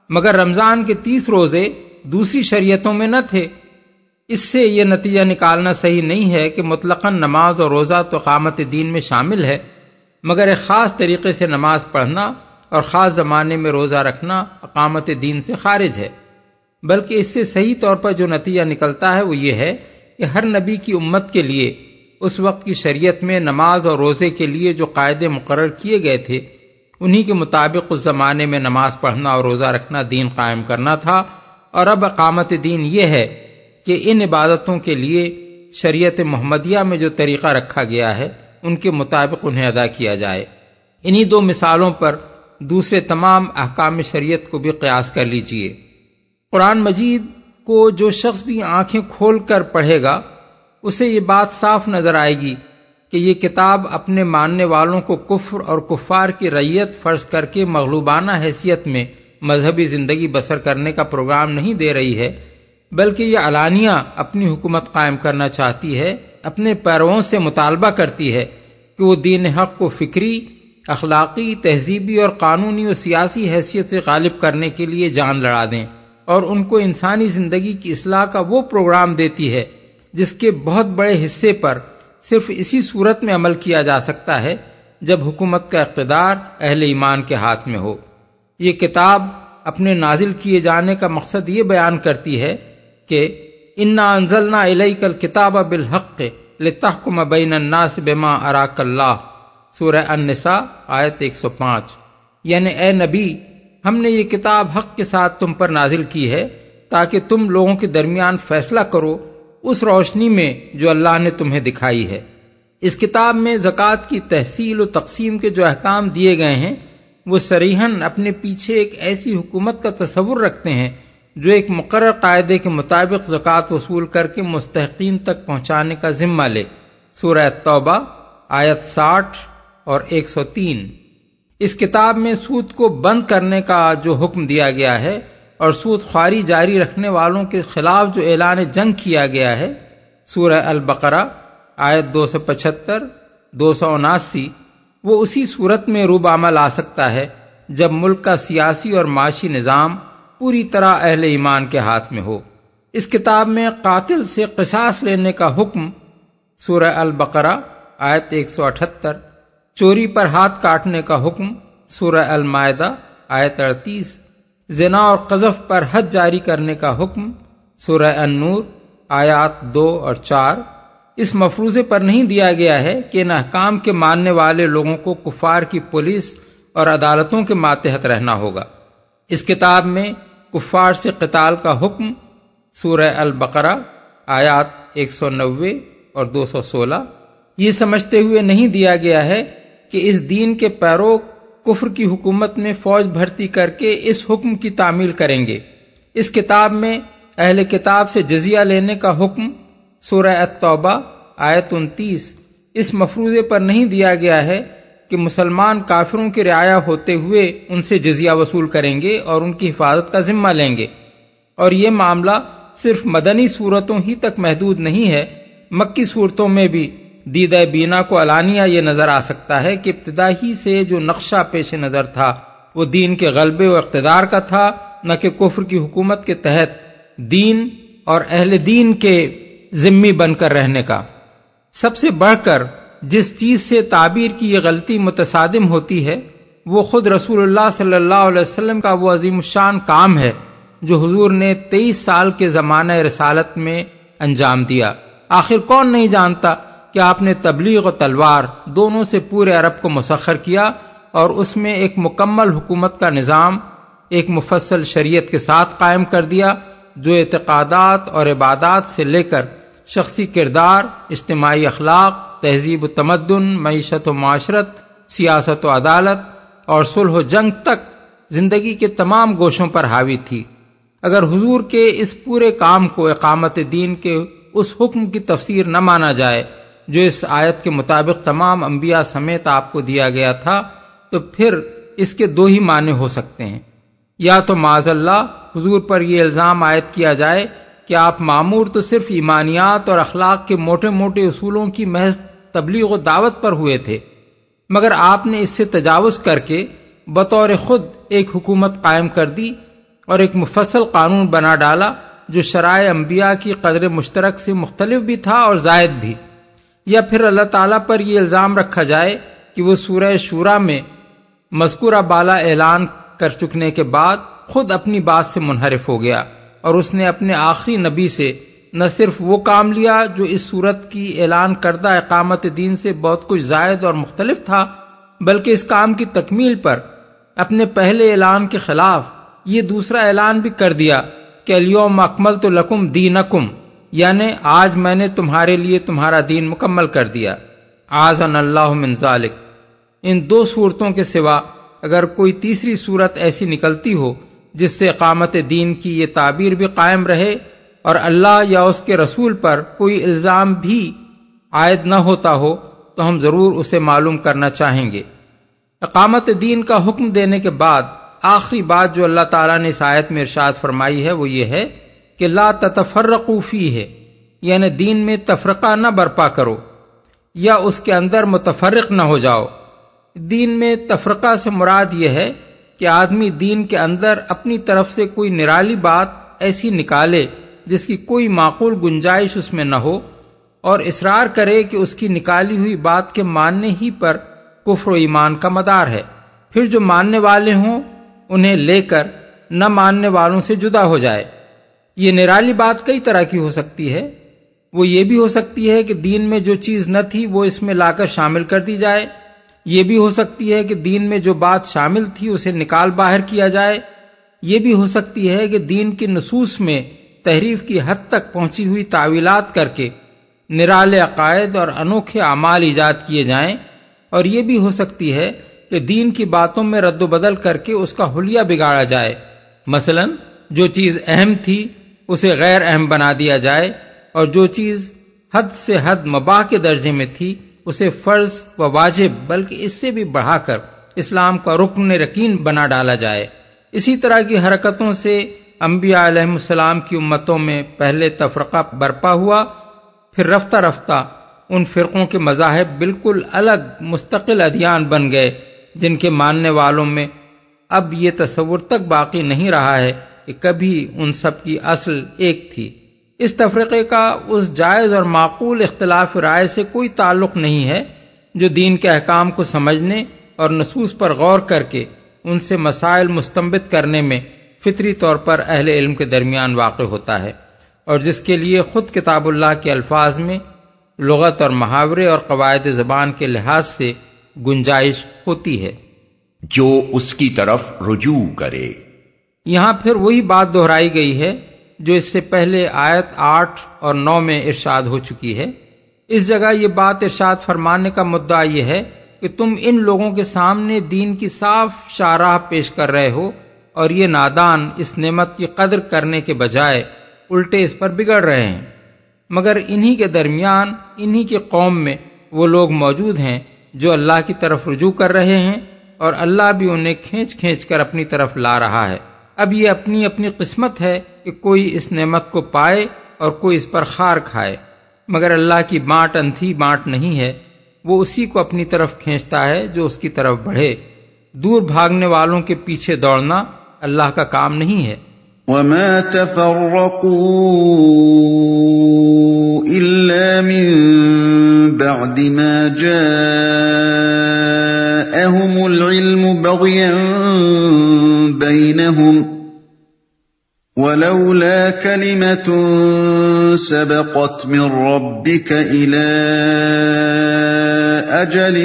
مگر رمضان کے 30 روزے دوسری شریعتوں میں نہ تھے۔ اس سے یہ نتیجہ نکالنا صحیح نہیں ہے کہ مطلقاً نماز اور روزہ تو اقامت دین میں شامل ہے، مگر ایک خاص طریقے سے نماز پڑھنا اور خاص زمانے میں روزہ رکھنا اقامت دین سے خارج ہے۔ بلکہ اس سے صحیح طور پر جو نتیجہ نکلتا ہے وہ یہ ہے کہ ہر نبی کی امت کے لیے اس وقت کی شریعت میں نماز اور روزے کے لیے جو قاعدے مقرر کیے گئے تھے، انہی کے مطابق اس زمانے میں نماز پڑھنا اور روزہ رکھنا دین قائم کرنا تھا، اور اب اقامت دین یہ ہے کہ ان عبادتوں کے لیے شریعت محمدیہ میں جو طریقہ رکھا گیا ہے ان کے مطابق انہیں ادا کیا جائے۔ انہی دو مثالوں پر دوسرے تمام احکام شریعت کو بھی قیاس کر لیجئے۔ قرآن مجید کو جو شخص بھی آنکھیں کھول کر پڑھے گا اسے یہ بات صاف نظر آئے گی کہ یہ کتاب اپنے ماننے والوں کو کفر اور کفار کی رعیت فرض کر کے مغلوبانہ حیثیت میں مذہبی زندگی بسر کرنے کا پروگرام نہیں دے رہی ہے، بلکہ یہ علانیہ اپنی حکومت قائم کرنا چاہتی ہے، اپنے پیرووں سے مطالبہ کرتی ہے کہ وہ دین حق کو فکری، اخلاقی، تہذیبی اور قانونی و سیاسی حیثیت سے غالب کرنے کے لیے جان لڑا دیں، اور ان کو انسانی زندگی کی اصلاح کا وہ پروگرام دیتی ہے جس کے بہت بڑے حصے پر صرف اسی صورت میں عمل کیا جا سکتا ہے جب حکومت کا اقتدار اہل ایمان کے ہاتھ میں ہو۔ یہ کتاب اپنے نازل کیے جانے کا مقصد یہ بیان کرتی ہے کہ انا انزلنا الیک الکتاب بالحق لتحکم بین الناس بما اراک اللہ، سورہ النساء آیت 105، یعنی اے نبی ہم نے یہ کتاب حق کے ساتھ تم پر نازل کی ہے تاکہ تم لوگوں کے درمیان فیصلہ کرو اس روشنی میں جو اللہ نے تمہیں دکھائی ہے۔ اس کتاب میں زکوٰۃ کی تحصیل و تقسیم کے جو احکام دیے گئے ہیں وہ صریحاً اپنے پیچھے ایک ایسی حکومت کا تصور رکھتے ہیں جو ایک مقرر قاعدے کے مطابق زکوٰۃ وصول کر کے مستحقین تک پہنچانے کا ذمہ لے، سورہ توبہ آیت 60 اور 103۔ اس کتاب میں سود کو بند کرنے کا جو حکم دیا گیا ہے اور سود خواری جاری رکھنے والوں کے خلاف جو اعلان جنگ کیا گیا ہے، سورہ البقرہ آیت 275 279، وہ اسی صورت میں روب عمل آ سکتا ہے جب ملک کا سیاسی اور معاشی نظام پوری طرح اہل ایمان کے ہاتھ میں ہو۔ اس کتاب میں قاتل سے قصاص لینے کا حکم، سورہ البقرہ آیت 178، چوری پر ہاتھ کاٹنے کا حکم، سورہ المائدہ آیت 38، زنا اور قذف پر حد جاری کرنے کا حکم، سورہ النور آیات 2 اور 4۔ اس مفروضے پر نہیں دیا گیا ہے کہ ان احکام کے ماننے والے لوگوں کو کفار کی پولیس اور عدالتوں کے ماتحت رہنا ہوگا۔ اس کتاب میں کفار سے قتال کا حکم، سورہ البقرہ آیات 190 اور 216، یہ سمجھتے ہوئے نہیں دیا گیا ہے کہ اس دین کے پیرو کفر کی حکومت میں فوج بھرتی کر کے اس حکم کی تعمیل کریں گے۔ اس کتاب میں اہل کتاب سے جزیہ لینے کا حکم، سورہ التوبہ آیت 29، اس مفروضے پر نہیں دیا گیا ہے کہ مسلمان کافروں کی رعایا ہوتے ہوئے ان سے جزیہ وصول کریں گے اور ان کی حفاظت کا ذمہ لیں گے۔ اور یہ معاملہ صرف مدنی صورتوں ہی تک محدود نہیں ہے، مکی صورتوں میں بھی دیدہ بینا کو علانیہ یہ نظر آ سکتا ہے کہ ابتدا ہی سے جو نقشہ پیش نظر تھا وہ دین کے غلبے و اقتدار کا تھا، نہ کہ کفر کی حکومت کے تحت دین اور اہل دین کے ذمہ بن کر رہنے کا۔ سب سے بڑھ کر جس چیز سے تعبیر کی یہ غلطی متصادم ہوتی ہے وہ خود رسول اللہ صلی اللہ علیہ وسلم کا وہ عظیم الشان کام ہے جو حضور نے 23 سال کے زمانہ رسالت میں انجام دیا۔ آخر کون نہیں جانتا کہ آپ نے تبلیغ و تلوار دونوں سے پورے عرب کو مسخر کیا اور اس میں ایک مکمل حکومت کا نظام ایک مفصل شریعت کے ساتھ قائم کر دیا جو اعتقادات اور عبادات سے لے کر شخصی کردار، اجتماعی اخلاق، تہذیب و تمدن، معیشت و معاشرت، سیاست و عدالت اور صلح و جنگ تک زندگی کے تمام گوشوں پر حاوی تھی۔ اگر حضور کے اس پورے کام کو اقامت دین کے اس حکم کی تفسیر نہ مانا جائے جو اس آیت کے مطابق تمام انبیاء سمیت آپ کو دیا گیا تھا تو پھر اس کے دو ہی معنی ہو سکتے ہیں، یا تو معاذ اللہ حضور پر یہ الزام عائد کیا جائے کہ کہ آپ معمور تو صرف ایمانیات اور اخلاق کے موٹے موٹے اصولوں کی محض تبلیغ و دعوت پر ہوئے تھے، مگر آپ نے اس سے تجاوز کر کے بطور خود ایک حکومت قائم کر دی اور ایک مفصل قانون بنا ڈالا جو شرائع انبیاء کی قدر مشترک سے مختلف بھی تھا اور زائد بھی۔ یا پھر اللہ تعالیٰ پر یہ الزام رکھا جائے کہ وہ سورہ شورا میں مذکورہ بالا اعلان کر چکنے کے بعد خود اپنی بات سے منحرف ہو گیا، اور اس نے اپنے آخری نبی سے نہ صرف وہ کام لیا جو اس صورت کی اعلان کردہ اقامت دین سے بہت کچھ زائد اور مختلف تھا، بلکہ اس کام کی تکمیل پر اپنے پہلے اعلان کے خلاف یہ دوسرا اعلان بھی کر دیا کہ الیوم اکملت لکم دینکم، یعنی آج میں نے تمہارے لیے تمہارا دین مکمل کر دیا۔ اعاذنا اللہ من ذالک۔ ان دو صورتوں کے سوا اگر کوئی تیسری صورت ایسی نکلتی ہو جس سے اقامت دین کی یہ تعبیر بھی قائم رہے اور اللہ یا اس کے رسول پر کوئی الزام بھی عائد نہ ہوتا ہو تو ہم ضرور اسے معلوم کرنا چاہیں گے۔ اقامت دین کا حکم دینے کے بعد آخری بات جو اللہ تعالیٰ نے اس آیت میں ارشاد فرمائی ہے وہ یہ ہے کہ لا تتفرقوا فیہ، یعنی دین میں تفرقہ نہ برپا کرو یا اس کے اندر متفرق نہ ہو جاؤ۔ دین میں تفرقہ سے مراد یہ ہے کہ آدمی دین کے اندر اپنی طرف سے کوئی نرالی بات ایسی نکالے جس کی کوئی معقول گنجائش اس میں نہ ہو، اور اصرار کرے کہ اس کی نکالی ہوئی بات کے ماننے ہی پر کفر و ایمان کا مدار ہے، پھر جو ماننے والے ہوں انہیں لے کر نہ ماننے والوں سے جدا ہو جائے۔ یہ نرالی بات کئی طرح کی ہو سکتی ہے۔ وہ یہ بھی ہو سکتی ہے کہ دین میں جو چیز نہ تھی وہ اس میں لا کر شامل کر دی جائے، یہ بھی ہو سکتی ہے کہ دین میں جو بات شامل تھی اسے نکال باہر کیا جائے، یہ بھی ہو سکتی ہے کہ دین کی نصوص میں تحریف کی حد تک پہنچی ہوئی تعویلات کر کے نرالے عقائد اور انوکھے اعمال ایجاد کیے جائیں، اور یہ بھی ہو سکتی ہے کہ دین کی باتوں میں رد و بدل کر کے اس کا حلیہ بگاڑا جائے، مثلا جو چیز اہم تھی اسے غیر اہم بنا دیا جائے، اور جو چیز حد سے حد مباح کے درجے میں تھی اسے فرض و واجب بلکہ اس سے بھی بڑھا کر اسلام کا رکن رکین بنا ڈالا جائے۔ اسی طرح کی حرکتوں سے انبیاء علیہ السلام کی امتوں میں پہلے تفرقہ برپا ہوا، پھر رفتہ رفتہ ان فرقوں کے مذاہب بالکل الگ مستقل ادیان بن گئے جن کے ماننے والوں میں اب یہ تصور تک باقی نہیں رہا ہے کہ کبھی ان سب کی اصل ایک تھی۔ اس تفرقے کا اس جائز اور معقول اختلاف رائے سے کوئی تعلق نہیں ہے جو دین کے احکام کو سمجھنے اور نصوص پر غور کر کے ان سے مسائل مستنبط کرنے میں فطری طور پر اہل علم کے درمیان واقع ہوتا ہے، اور جس کے لیے خود کتاب اللہ کے الفاظ میں لغت اور محاورے اور قواعد زبان کے لحاظ سے گنجائش ہوتی ہے۔ جو اس کی طرف رجوع کرے۔ یہاں پھر وہی بات دہرائی گئی ہے جو اس سے پہلے آیت 8 اور 9 میں ارشاد ہو چکی ہے۔ اس جگہ یہ بات ارشاد فرمانے کا مدعا یہ ہے کہ تم ان لوگوں کے سامنے دین کی صاف شاہراہ پیش کر رہے ہو، اور یہ نادان اس نعمت کی قدر کرنے کے بجائے الٹے اس پر بگڑ رہے ہیں، مگر انہی کے درمیان انہی کی قوم میں وہ لوگ موجود ہیں جو اللہ کی طرف رجوع کر رہے ہیں، اور اللہ بھی انہیں کھینچ کھینچ کر اپنی طرف لا رہا ہے۔ اب یہ اپنی اپنی قسمت ہے کہ کوئی اس نعمت کو پائے اور کوئی اس پر خار کھائے، مگر اللہ کی بانٹ انتھی بانٹ نہیں ہے، وہ اسی کو اپنی طرف کھینچتا ہے جو اس کی طرف بڑھے۔ دور بھاگنے والوں کے پیچھے دوڑنا اللہ کا کام نہیں ہے۔ وَمَا تَفَرَّقُوا إِلَّا مِن بَعْدِ مَا جَاءَهُمُ الْعِلْمُ بَغْيًا بَيْنَهُمْ وَلَوْلَا كَلِمَةٌ سَبَقَتْ مِن رَّبِّكَ إِلَىٰ أَجَلٍ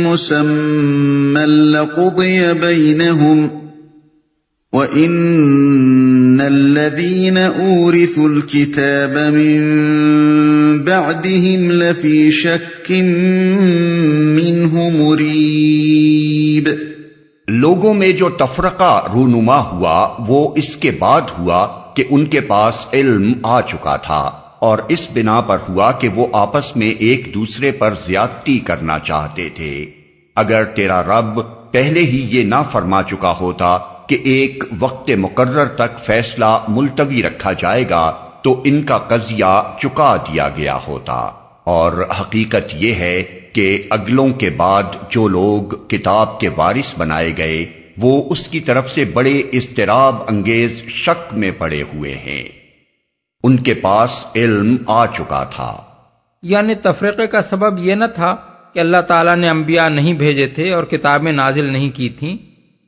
مُّسَمًّى لَّقُضِيَ بَيْنَهُمْ وَإِنَّ الَّذِينَ أُورِثُوا الْكِتَابَ مِن بَعْدِهِمْ لَفِي شَكٍّ مِّنْهُ مُرِيبٍ۔ لوگوں میں جو تفرقہ رونما ہوا وہ اس کے بعد ہوا کہ ان کے پاس علم آ چکا تھا، اور اس بنا پر ہوا کہ وہ آپس میں ایک دوسرے پر زیادتی کرنا چاہتے تھے۔ اگر تیرا رب پہلے ہی یہ نہ فرما چکا ہوتا کہ ایک وقت مقرر تک فیصلہ ملتوی رکھا جائے گا تو ان کا قضیہ چکا دیا گیا ہوتا، اور حقیقت یہ ہے کہ اگلوں کے بعد جو لوگ کتاب کے وارث بنائے گئے وہ اس کی طرف سے بڑے اضطراب انگیز شک میں پڑے ہوئے ہیں۔ ان کے پاس علم آ چکا تھا، یعنی تفریقے کا سبب یہ نہ تھا کہ اللہ تعالیٰ نے انبیاء نہیں بھیجے تھے اور کتابیں نازل نہیں کی تھیں،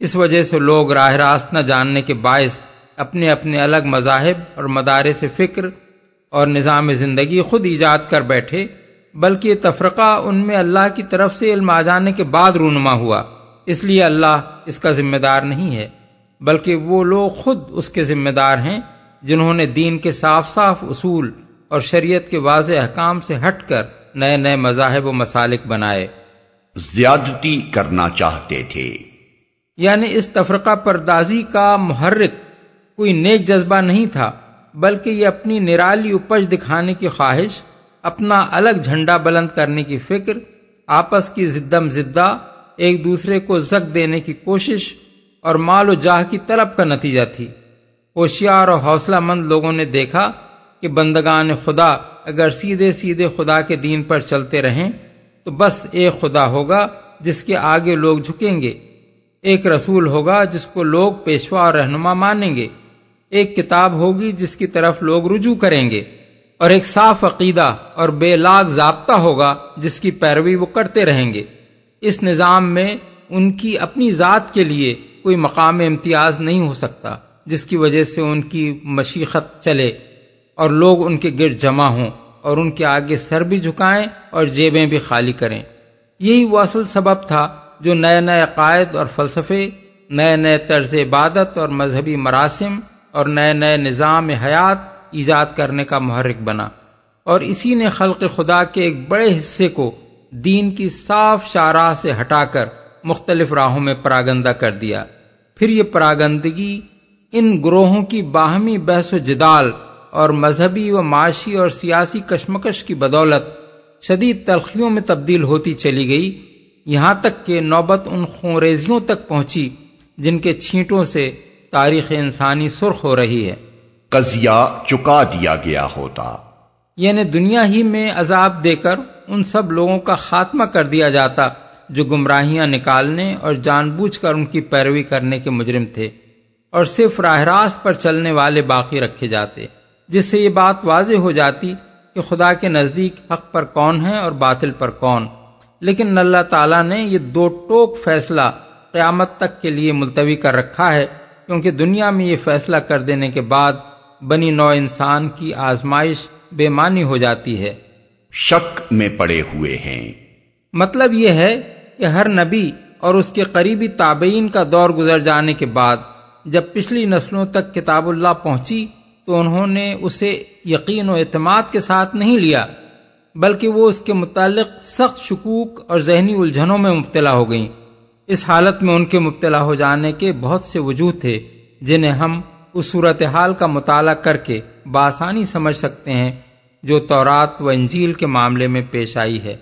اس وجہ سے لوگ راہ راست نہ جاننے کے باعث اپنے اپنے الگ مذاہب اور مدارس فکر اور نظام زندگی خود ایجاد کر بیٹھے، بلکہ یہ تفرقہ ان میں اللہ کی طرف سے علم آ جانے کے بعد رونما ہوا، اس لیے اللہ اس کا ذمہ دار نہیں ہے، بلکہ وہ لوگ خود اس کے ذمہ دار ہیں جنہوں نے دین کے صاف صاف اصول اور شریعت کے واضح احکام سے ہٹ کر نئے نئے مذاہب و مسالک بنائے، زیادتی کرنا چاہتے تھے۔ یعنی اس تفرقہ پردازی کا محرک کوئی نیک جذبہ نہیں تھا، بلکہ یہ اپنی نرالی اپج دکھانے کی خواہش، اپنا الگ جھنڈا بلند کرنے کی فکر، آپس کی زدم زدہ، ایک دوسرے کو زک دینے کی کوشش اور مال و جاہ کی طلب کا نتیجہ تھی۔ ہوشیار اور حوصلہ مند لوگوں نے دیکھا کہ بندگان خدا اگر سیدھے سیدھے خدا کے دین پر چلتے رہیں تو بس ایک خدا ہوگا جس کے آگے لوگ جھکیں گے، ایک رسول ہوگا جس کو لوگ پیشوا اور رہنما مانیں گے، ایک کتاب ہوگی جس کی طرف لوگ رجوع کریں گے، اور ایک صاف عقیدہ اور بے لاگ ضابطہ ہوگا جس کی پیروی وہ کرتے رہیں گے۔ اس نظام میں ان کی اپنی ذات کے لیے کوئی مقام امتیاز نہیں ہو سکتا جس کی وجہ سے ان کی مشیخت چلے اور لوگ ان کے گرد جمع ہوں اور ان کے آگے سر بھی جھکائیں اور جیبیں بھی خالی کریں۔ یہی وہ اصل سبب تھا جو نئے نئے عقائد اور فلسفے، نئے نئے طرز عبادت اور مذہبی مراسم اور نئے نئے نظام حیات ایجاد کرنے کا محرک بنا، اور اسی نے خلق خدا کے ایک بڑے حصے کو دین کی صاف شاہراہ سے ہٹا کر مختلف راہوں میں پراگندہ کر دیا۔ پھر یہ پراگندگی ان گروہوں کی باہمی بحث و جدال اور مذہبی و معاشی اور سیاسی کشمکش کی بدولت شدید تلخیوں میں تبدیل ہوتی چلی گئی، یہاں تک کہ نوبت ان خونریزیوں تک پہنچی جن کے چھینٹوں سے تاریخ انسانی سرخ ہو رہی ہے۔ قضیہ چکا دیا گیا ہوتا، یعنی دنیا ہی میں عذاب دے کر ان سب لوگوں کا خاتمہ کر دیا جاتا جو گمراہیاں نکالنے اور جان بوجھ کر ان کی پیروی کرنے کے مجرم تھے، اور صرف راہ راست پر چلنے والے باقی رکھے جاتے، جس سے یہ بات واضح ہو جاتی کہ خدا کے نزدیک حق پر کون ہے اور باطل پر کون۔ لیکن اللہ تعالیٰ نے یہ دو ٹوک فیصلہ قیامت تک کے لیے ملتوی کر رکھا ہے، کیونکہ دنیا میں یہ فیصلہ کر دینے کے بعد بنی نوع انسان کی آزمائش بے معنی ہو جاتی ہے۔ شک میں پڑے ہوئے ہیں، مطلب یہ ہے کہ ہر نبی اور اس کے قریبی تابعین کا دور گزر جانے کے بعد جب پچھلی نسلوں تک کتاب اللہ پہنچی تو انہوں نے اسے یقین و اعتماد کے ساتھ نہیں لیا، بلکہ وہ اس کے متعلق سخت شکوک اور ذہنی الجھنوں میں مبتلا ہو گئیں۔ اس حالت میں ان کے مبتلا ہو جانے کے بہت سے وجوہ تھے جنہیں ہم اس صورتحال کا مطالعہ کر کے بآسانی سمجھ سکتے ہیں جو تورات و انجیل کے معاملے میں پیش آئی ہے۔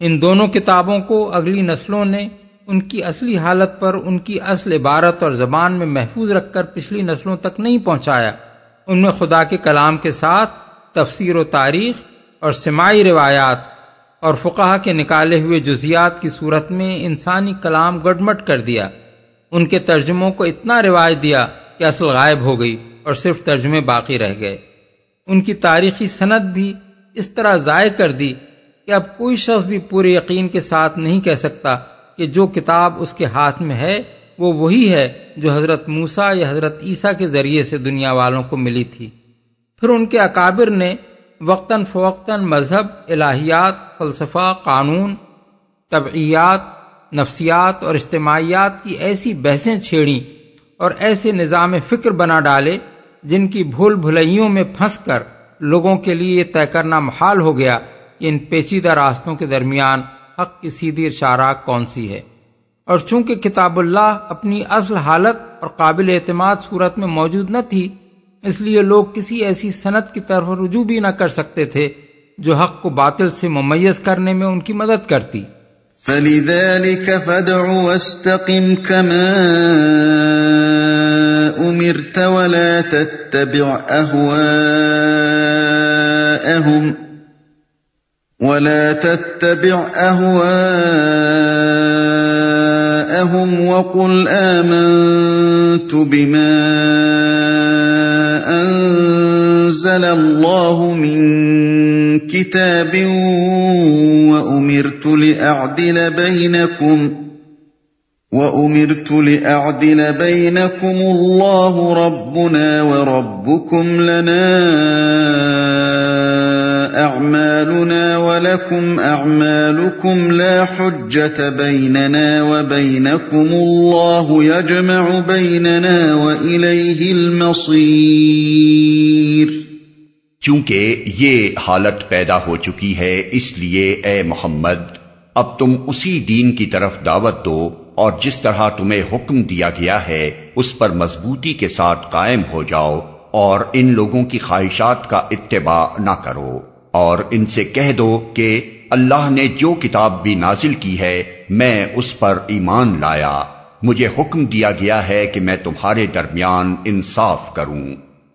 ان دونوں کتابوں کو اگلی نسلوں نے ان کی اصلی حالت پر ان کی اصل عبارت اور زبان میں محفوظ رکھ کر پچھلی نسلوں تک نہیں پہنچایا۔ ان میں خدا کے کلام کے ساتھ تفسیر و تاریخ اور سماعی روایات اور فقہا کے نکالے ہوئے جزیات کی صورت میں انسانی کلام گڈمٹ کر دیا۔ ان کے ترجموں کو اتنا رواج دیا کہ اصل غائب ہو گئی اور صرف ترجمے باقی رہ گئے۔ ان کی تاریخی سند بھی اس طرح ضائع کر دی کہ اب کوئی شخص بھی پورے یقین کے ساتھ نہیں کہہ سکتا کہ جو کتاب اس کے ہاتھ میں ہے وہ وہی ہے جو حضرت موسیٰ یا حضرت عیسیٰ کے ذریعے سے دنیا والوں کو ملی تھی۔ پھر ان کے اکابر نے وقتاً فوقتاً مذہب، الہیات، فلسفہ، قانون، طبعیات، نفسیات اور اجتماعیات کی ایسی بحثیں چھیڑیں اور ایسے نظام فکر بنا ڈالے جن کی بھول بھلائیوں میں پھنس کر لوگوں کے لیے یہ طے کرنا محال ہو گیا کہ ان پیچیدہ راستوں کے درمیان حق کی سیدھی شاہراہ کون سی ہے۔ اور چونکہ کتاب اللہ اپنی اصل حالت اور قابل اعتماد صورت میں موجود نہ تھی، اس لیے لوگ کسی ایسی سند کی طرف رجوع بھی نہ کر سکتے تھے جو حق کو باطل سے ممیز کرنے میں ان کی مدد کرتی۔ فَلِذَلِكَ فَادْعُ وَاسْتَقِمْ كَمَا أُمِرْتَ وَلَا تتبع أهواءهم وقل آمنت بما أنزل الله من كتاب وأمرت لأعدل بينكم الله ربنا وربكم لنا أعمالنا ولكم أعمالكم لا حجة بيننا وبينكم الله يجمع بيننا وإليه المصير۔ چونکہ یہ حالت پیدا ہو چکی ہے، اس لیے اے محمد اب تم اسی دین کی طرف دعوت دو اور جس طرح تمہیں حکم دیا گیا ہے اس پر مضبوطی کے ساتھ قائم ہو جاؤ، اور ان لوگوں کی خواہشات کا اتباع نہ کرو، اور ان سے کہہ دو کہ اللہ نے جو کتاب بھی نازل کی ہے میں اس پر ایمان لایا، مجھے حکم دیا گیا ہے کہ میں تمہارے درمیان انصاف کروں،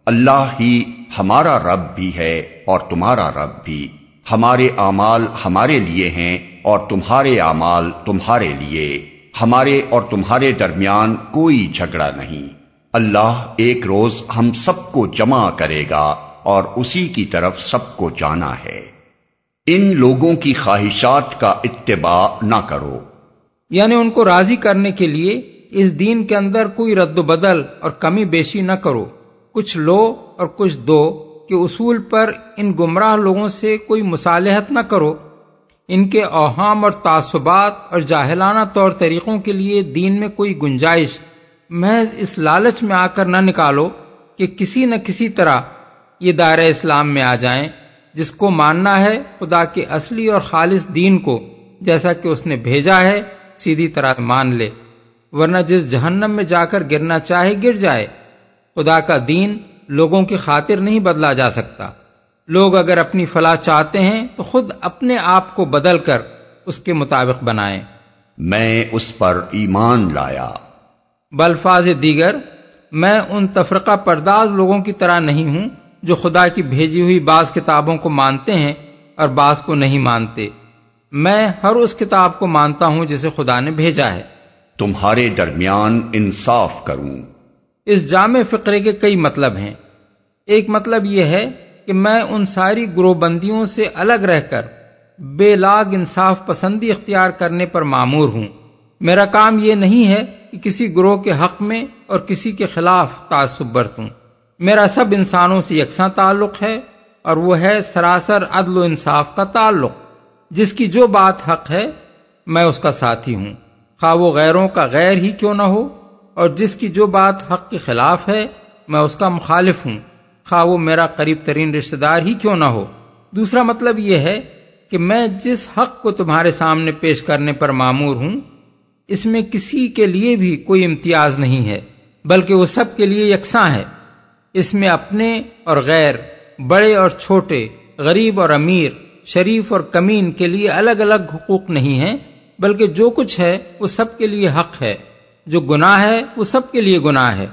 اللہ ہی ہمارا رب بھی ہے اور تمہارا رب بھی، ہمارے اعمال ہمارے لیے ہیں اور تمہارے اعمال تمہارے لیے، ہمارے اور تمہارے درمیان کوئی جھگڑا نہیں، اللہ ایک روز ہم سب کو جمع کرے گا اور اسی کی طرف سب کو جانا ہے۔ ان لوگوں کی خواہشات کا اتباع نہ کرو، یعنی ان کو راضی کرنے کے لیے اس دین کے اندر کوئی رد و بدل اور کمی بیشی نہ کرو، کچھ لو اور کچھ دو کے اصول پر ان گمراہ لوگوں سے کوئی مصالحت نہ کرو، ان کے اوہام اور تعصبات اور جاہلانہ طور طریقوں کے لیے دین میں کوئی گنجائش محض اس لالچ میں آ کر نہ نکالو کہ کسی نہ کسی طرح یہ دائرہ اسلام میں آ جائیں، جس کو ماننا ہے خدا کے اصلی اور خالص دین کو جیسا کہ اس نے بھیجا ہے سیدھی طرح مان لے، ورنہ جس جہنم میں جا کر گرنا چاہے گر جائے۔ خدا کا دین لوگوں کی خاطر نہیں بدلا جا سکتا، لوگ اگر اپنی فلاح چاہتے ہیں تو خود اپنے آپ کو بدل کر اس کے مطابق بنائیں۔ میں اس پر ایمان لایا، بالفاظ دیگر میں ان تفرقہ پرداز لوگوں کی طرح نہیں ہوں جو خدا کی بھیجی ہوئی بعض کتابوں کو مانتے ہیں اور بعض کو نہیں مانتے، میں ہر اس کتاب کو مانتا ہوں جسے خدا نے بھیجا ہے، تمہارے درمیان انصاف کروں۔ اس جامع فقرے کے کئی مطلب ہیں۔ ایک مطلب یہ ہے کہ میں ان ساری گروہ بندیوں سے الگ رہ کر بے لاگ انصاف پسندی اختیار کرنے پر مامور ہوں، میرا کام یہ نہیں ہے کہ کسی گروہ کے حق میں اور کسی کے خلاف تعصب برتوں، میرا سب انسانوں سے یکساں تعلق ہے اور وہ ہے سراسر عدل و انصاف کا تعلق، جس کی جو بات حق ہے میں اس کا ساتھی ہوں، خواہ وہ غیروں کا غیر ہی کیوں نہ ہو، اور جس کی جو بات حق کے خلاف ہے میں اس کا مخالف ہوں، خواہ وہ میرا قریب ترین رشتہ دار ہی کیوں نہ ہو۔ دوسرا مطلب یہ ہے کہ میں جس حق کو تمہارے سامنے پیش کرنے پر مامور ہوں اس میں کسی کے لیے بھی کوئی امتیاز نہیں ہے، بلکہ وہ سب کے لیے یکساں ہے، اس میں اپنے اور غیر، بڑے اور چھوٹے، غریب اور امیر، شریف اور کمین کے لیے الگ الگ حقوق نہیں ہیں، بلکہ جو کچھ ہے وہ سب کے لیے حق ہے، جو گناہ ہے وہ سب کے لیے گناہ ہے،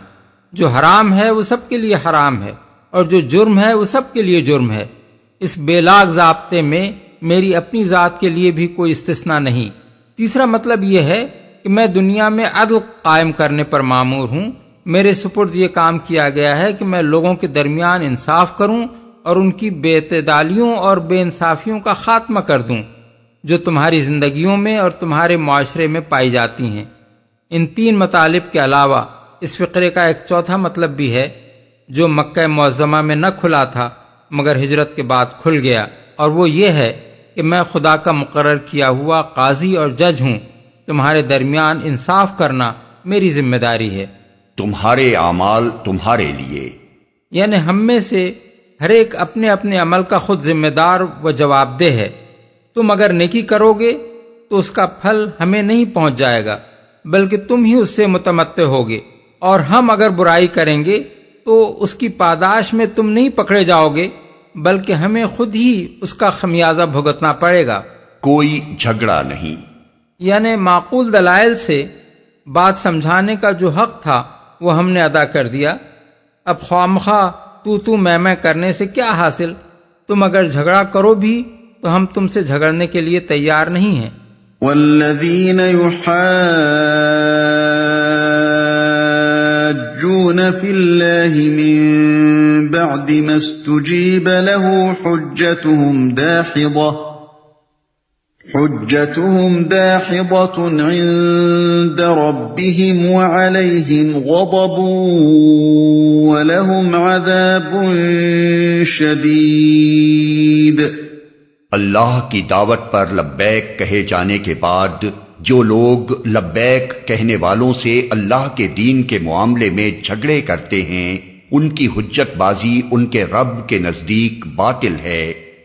جو حرام ہے وہ سب کے لیے حرام ہے، اور جو جرم ہے وہ سب کے لیے جرم ہے۔ اس بے لاگ ضابطے میں میری اپنی ذات کے لیے بھی کوئی استثناء نہیں۔ تیسرا مطلب یہ ہے کہ میں دنیا میں عدل قائم کرنے پر مامور ہوں، میرے سپرد یہ کام کیا گیا ہے کہ میں لوگوں کے درمیان انصاف کروں اور ان کی بے اعتدالیوں اور بے انصافیوں کا خاتمہ کر دوں جو تمہاری زندگیوں میں اور تمہارے معاشرے میں پائی جاتی ہیں۔ ان تین مطالب کے علاوہ اس فقرے کا ایک چوتھا مطلب بھی ہے جو مکہ معظمہ میں نہ کھلا تھا مگر ہجرت کے بعد کھل گیا، اور وہ یہ ہے کہ میں خدا کا مقرر کیا ہوا قاضی اور جج ہوں، تمہارے درمیان انصاف کرنا میری ذمہ داری ہے۔ تمہارے اعمال تمہارے لیے، یعنی ہم میں سے ہر ایک اپنے اپنے عمل کا خود ذمہ دار و جواب دہ ہے، تم اگر نیکی کرو گے تو اس کا پھل ہمیں نہیں پہنچ جائے گا بلکہ تم ہی اس سے متمتع ہوگے، اور ہم اگر برائی کریں گے تو اس کی پاداش میں تم نہیں پکڑے جاؤ گے بلکہ ہمیں خود ہی اس کا خمیازہ بھگتنا پڑے گا۔ کوئی جھگڑا نہیں، یعنی معقول دلائل سے بات سمجھانے کا جو حق تھا وہ ہم نے ادا کر دیا، اب خوامخواہ تو میں کرنے سے کیا حاصل؟ تم اگر جھگڑا کرو بھی تو ہم تم سے جھگڑنے کے لیے تیار نہیں ہیں۔ والذین یحاجون فی اللہ من بعد ما استجیب له حجتهم داحضة عند ربهم وعليهم غضب ولهم عذاب شدید۔ اللہ کی دعوت پر لبیک کہے جانے کے بعد جو لوگ لبیک کہنے والوں سے اللہ کے دین کے معاملے میں جھگڑے کرتے ہیں، ان کی حجت بازی ان کے رب کے نزدیک باطل ہے،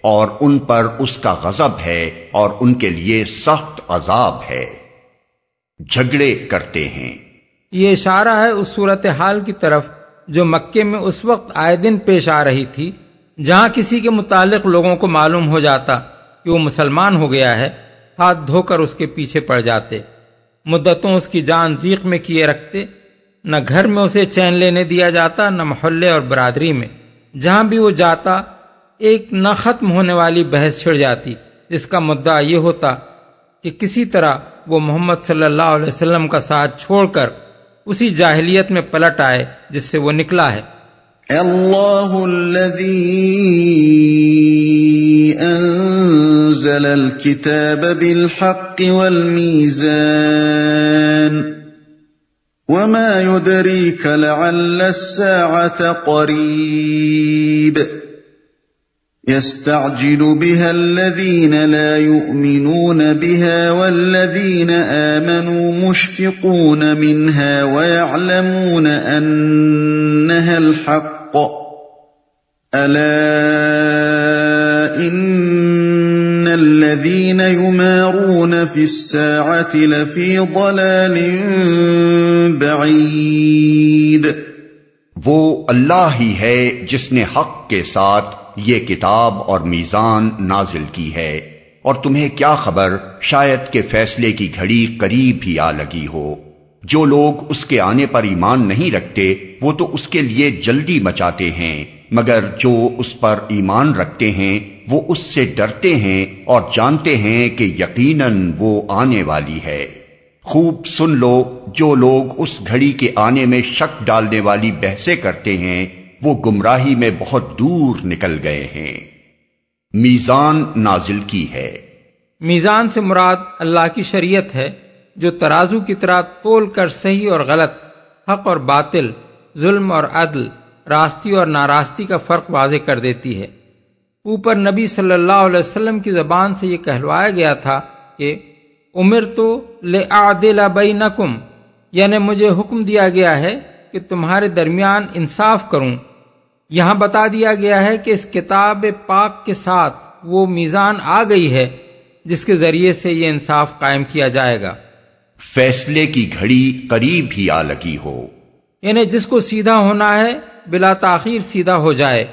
اور ان پر اس کا غضب ہے، اور ان کے لیے سخت عذاب ہے۔ جھگڑے کرتے ہیں، یہ اشارہ ہے اس صورتحال کی طرف جو مکے میں اس وقت آئے دن پیش آ رہی تھی، جہاں کسی کے متعلق لوگوں کو معلوم ہو جاتا کہ وہ مسلمان ہو گیا ہے، ہاتھ دھو کر اس کے پیچھے پڑ جاتے، مدتوں اس کی جان ضیق میں کیے رکھتے، نہ گھر میں اسے چین لینے دیا جاتا، نہ محلے اور برادری میں، جہاں بھی وہ جاتا ایک نہ ختم ہونے والی بحث چھڑ جاتی، جس کا مدعا یہ ہوتا کہ کسی طرح وہ محمد صلی اللہ علیہ وسلم کا ساتھ چھوڑ کر اسی جاہلیت میں پلٹ آئے جس سے وہ نکلا ہے۔ اللہ الذی انزل الكتاب بالحق والمیزان وما يدريك لعل الساعة قريب يستعجل بها الذين لا يؤمنون بها والذين آمنوا مشفقون منها ويعلمون أنها الحق ألا إن الذين يمارون في الساعة لفي ضلال بعيد۔ وہ اللہ ہی ہے جس نے حق کے ساتھ یہ کتاب اور میزان نازل کی ہے، اور تمہیں کیا خبر شاید کہ فیصلے کی گھڑی قریب ہی آ لگی ہو۔ جو لوگ اس کے آنے پر ایمان نہیں رکھتے وہ تو اس کے لیے جلدی مچاتے ہیں، مگر جو اس پر ایمان رکھتے ہیں وہ اس سے ڈرتے ہیں اور جانتے ہیں کہ یقیناً وہ آنے والی ہے۔ خوب سن لو، جو لوگ اس گھڑی کے آنے میں شک ڈالنے والی بحثیں کرتے ہیں وہ گمراہی میں بہت دور نکل گئے ہیں۔ میزان نازل کی ہے۔ میزان سے مراد اللہ کی شریعت ہے جو ترازو کی طرح تول کر صحیح اور غلط، حق اور باطل، ظلم اور عدل، راستی اور ناراستی کا فرق واضح کر دیتی ہے۔ اوپر نبی صلی اللہ علیہ وسلم کی زبان سے یہ کہلوایا گیا تھا کہ امرت لأعدل بینکم، یعنی مجھے حکم دیا گیا ہے کہ تمہارے درمیان انصاف کروں۔ یہاں بتا دیا گیا ہے کہ اس کتاب پاک کے ساتھ وہ میزان آ گئی ہے جس کے ذریعے سے یہ انصاف قائم کیا جائے گا۔ فیصلے کی گھڑی قریب ہی آ لگی ہو، یعنی جس کو سیدھا ہونا ہے بلا تاخیر سیدھا ہو جائے۔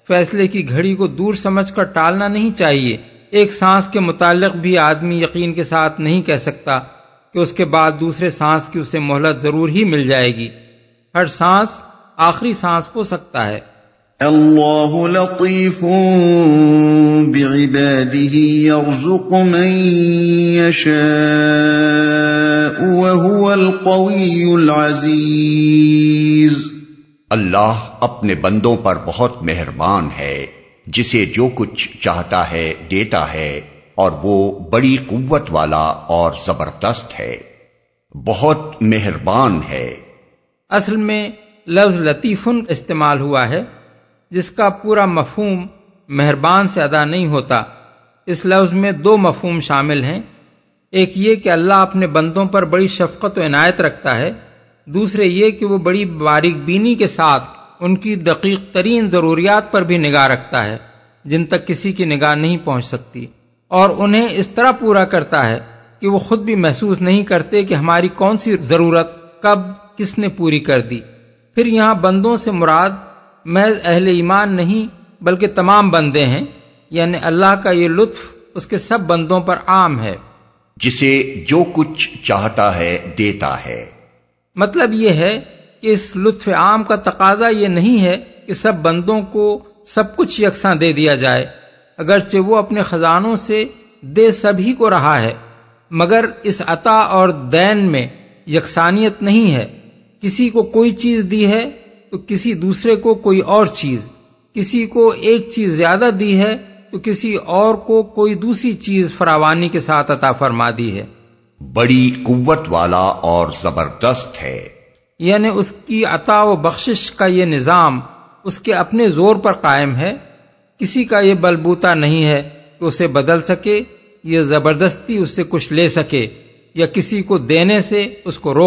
فیصلے کی گھڑی کو دور سمجھ کر ٹالنا نہیں چاہیے۔ ایک سانس کے متعلق بھی آدمی یقین کے ساتھ نہیں کہہ سکتا کہ اس کے بعد دوسرے سانس کی اسے مہلت ضرور ہی مل جائے گی۔ ہر سانس آخری سانس ہو سکتا ہے۔ اللہ لطیف بعباده یرزق من یشاء وهو القوی العزیز۔ اللہ اپنے بندوں پر بہت مہربان ہے، جسے جو کچھ چاہتا ہے دیتا ہے، اور وہ بڑی قوت والا اور زبردست ہے، بہت مہربان ہے۔ اصل میں لفظ لطیفن استعمال ہوا ہے جس کا پورا مفہوم مہربان سے ادا نہیں ہوتا۔ اس لفظ میں دو مفہوم شامل ہیں، ایک یہ کہ اللہ اپنے بندوں پر بڑی شفقت و عنایت رکھتا ہے، دوسرے یہ کہ وہ بڑی باریک بینی کے ساتھ ان کی دقیق ترین ضروریات پر بھی نگاہ رکھتا ہے جن تک کسی کی نگاہ نہیں پہنچ سکتی، اور انہیں اس طرح پورا کرتا ہے کہ وہ خود بھی محسوس نہیں کرتے کہ ہماری کون سی ضرورت کب کس نے پوری کر دی۔ پھر یہاں بندوں سے مراد محض اہل ایمان نہیں بلکہ تمام بندے ہیں، یعنی اللہ کا یہ لطف اس کے سب بندوں پر عام ہے۔ جسے جو کچھ چاہتا ہے دیتا ہے۔ مطلب یہ ہے کہ کہ اس لطف عام کا تقاضا یہ نہیں ہے کہ سب بندوں کو سب کچھ یکساں دے دیا جائے، اگرچہ وہ اپنے خزانوں سے دے سبھی کو رہا ہے، مگر اس عطا اور دین میں یکسانیت نہیں ہے۔ کسی کو کوئی چیز دی ہے تو کسی دوسرے کو کوئی اور چیز، کسی کو ایک چیز زیادہ دی ہے تو کسی اور کو کوئی دوسری چیز فراوانی کے ساتھ عطا فرما دی ہے۔ بڑی قوت والا اور زبردست ہے، یعنی اس کی عطا و بخشش کا یہ نظام اس کے اپنے زور پر قائم ہے، کسی کا یہ بلبوتا نہیں ہے کہ اسے بدل سکے، یہ زبردستی اس سے کچھ لے سکے یا کسی کو دینے سے اس کو روک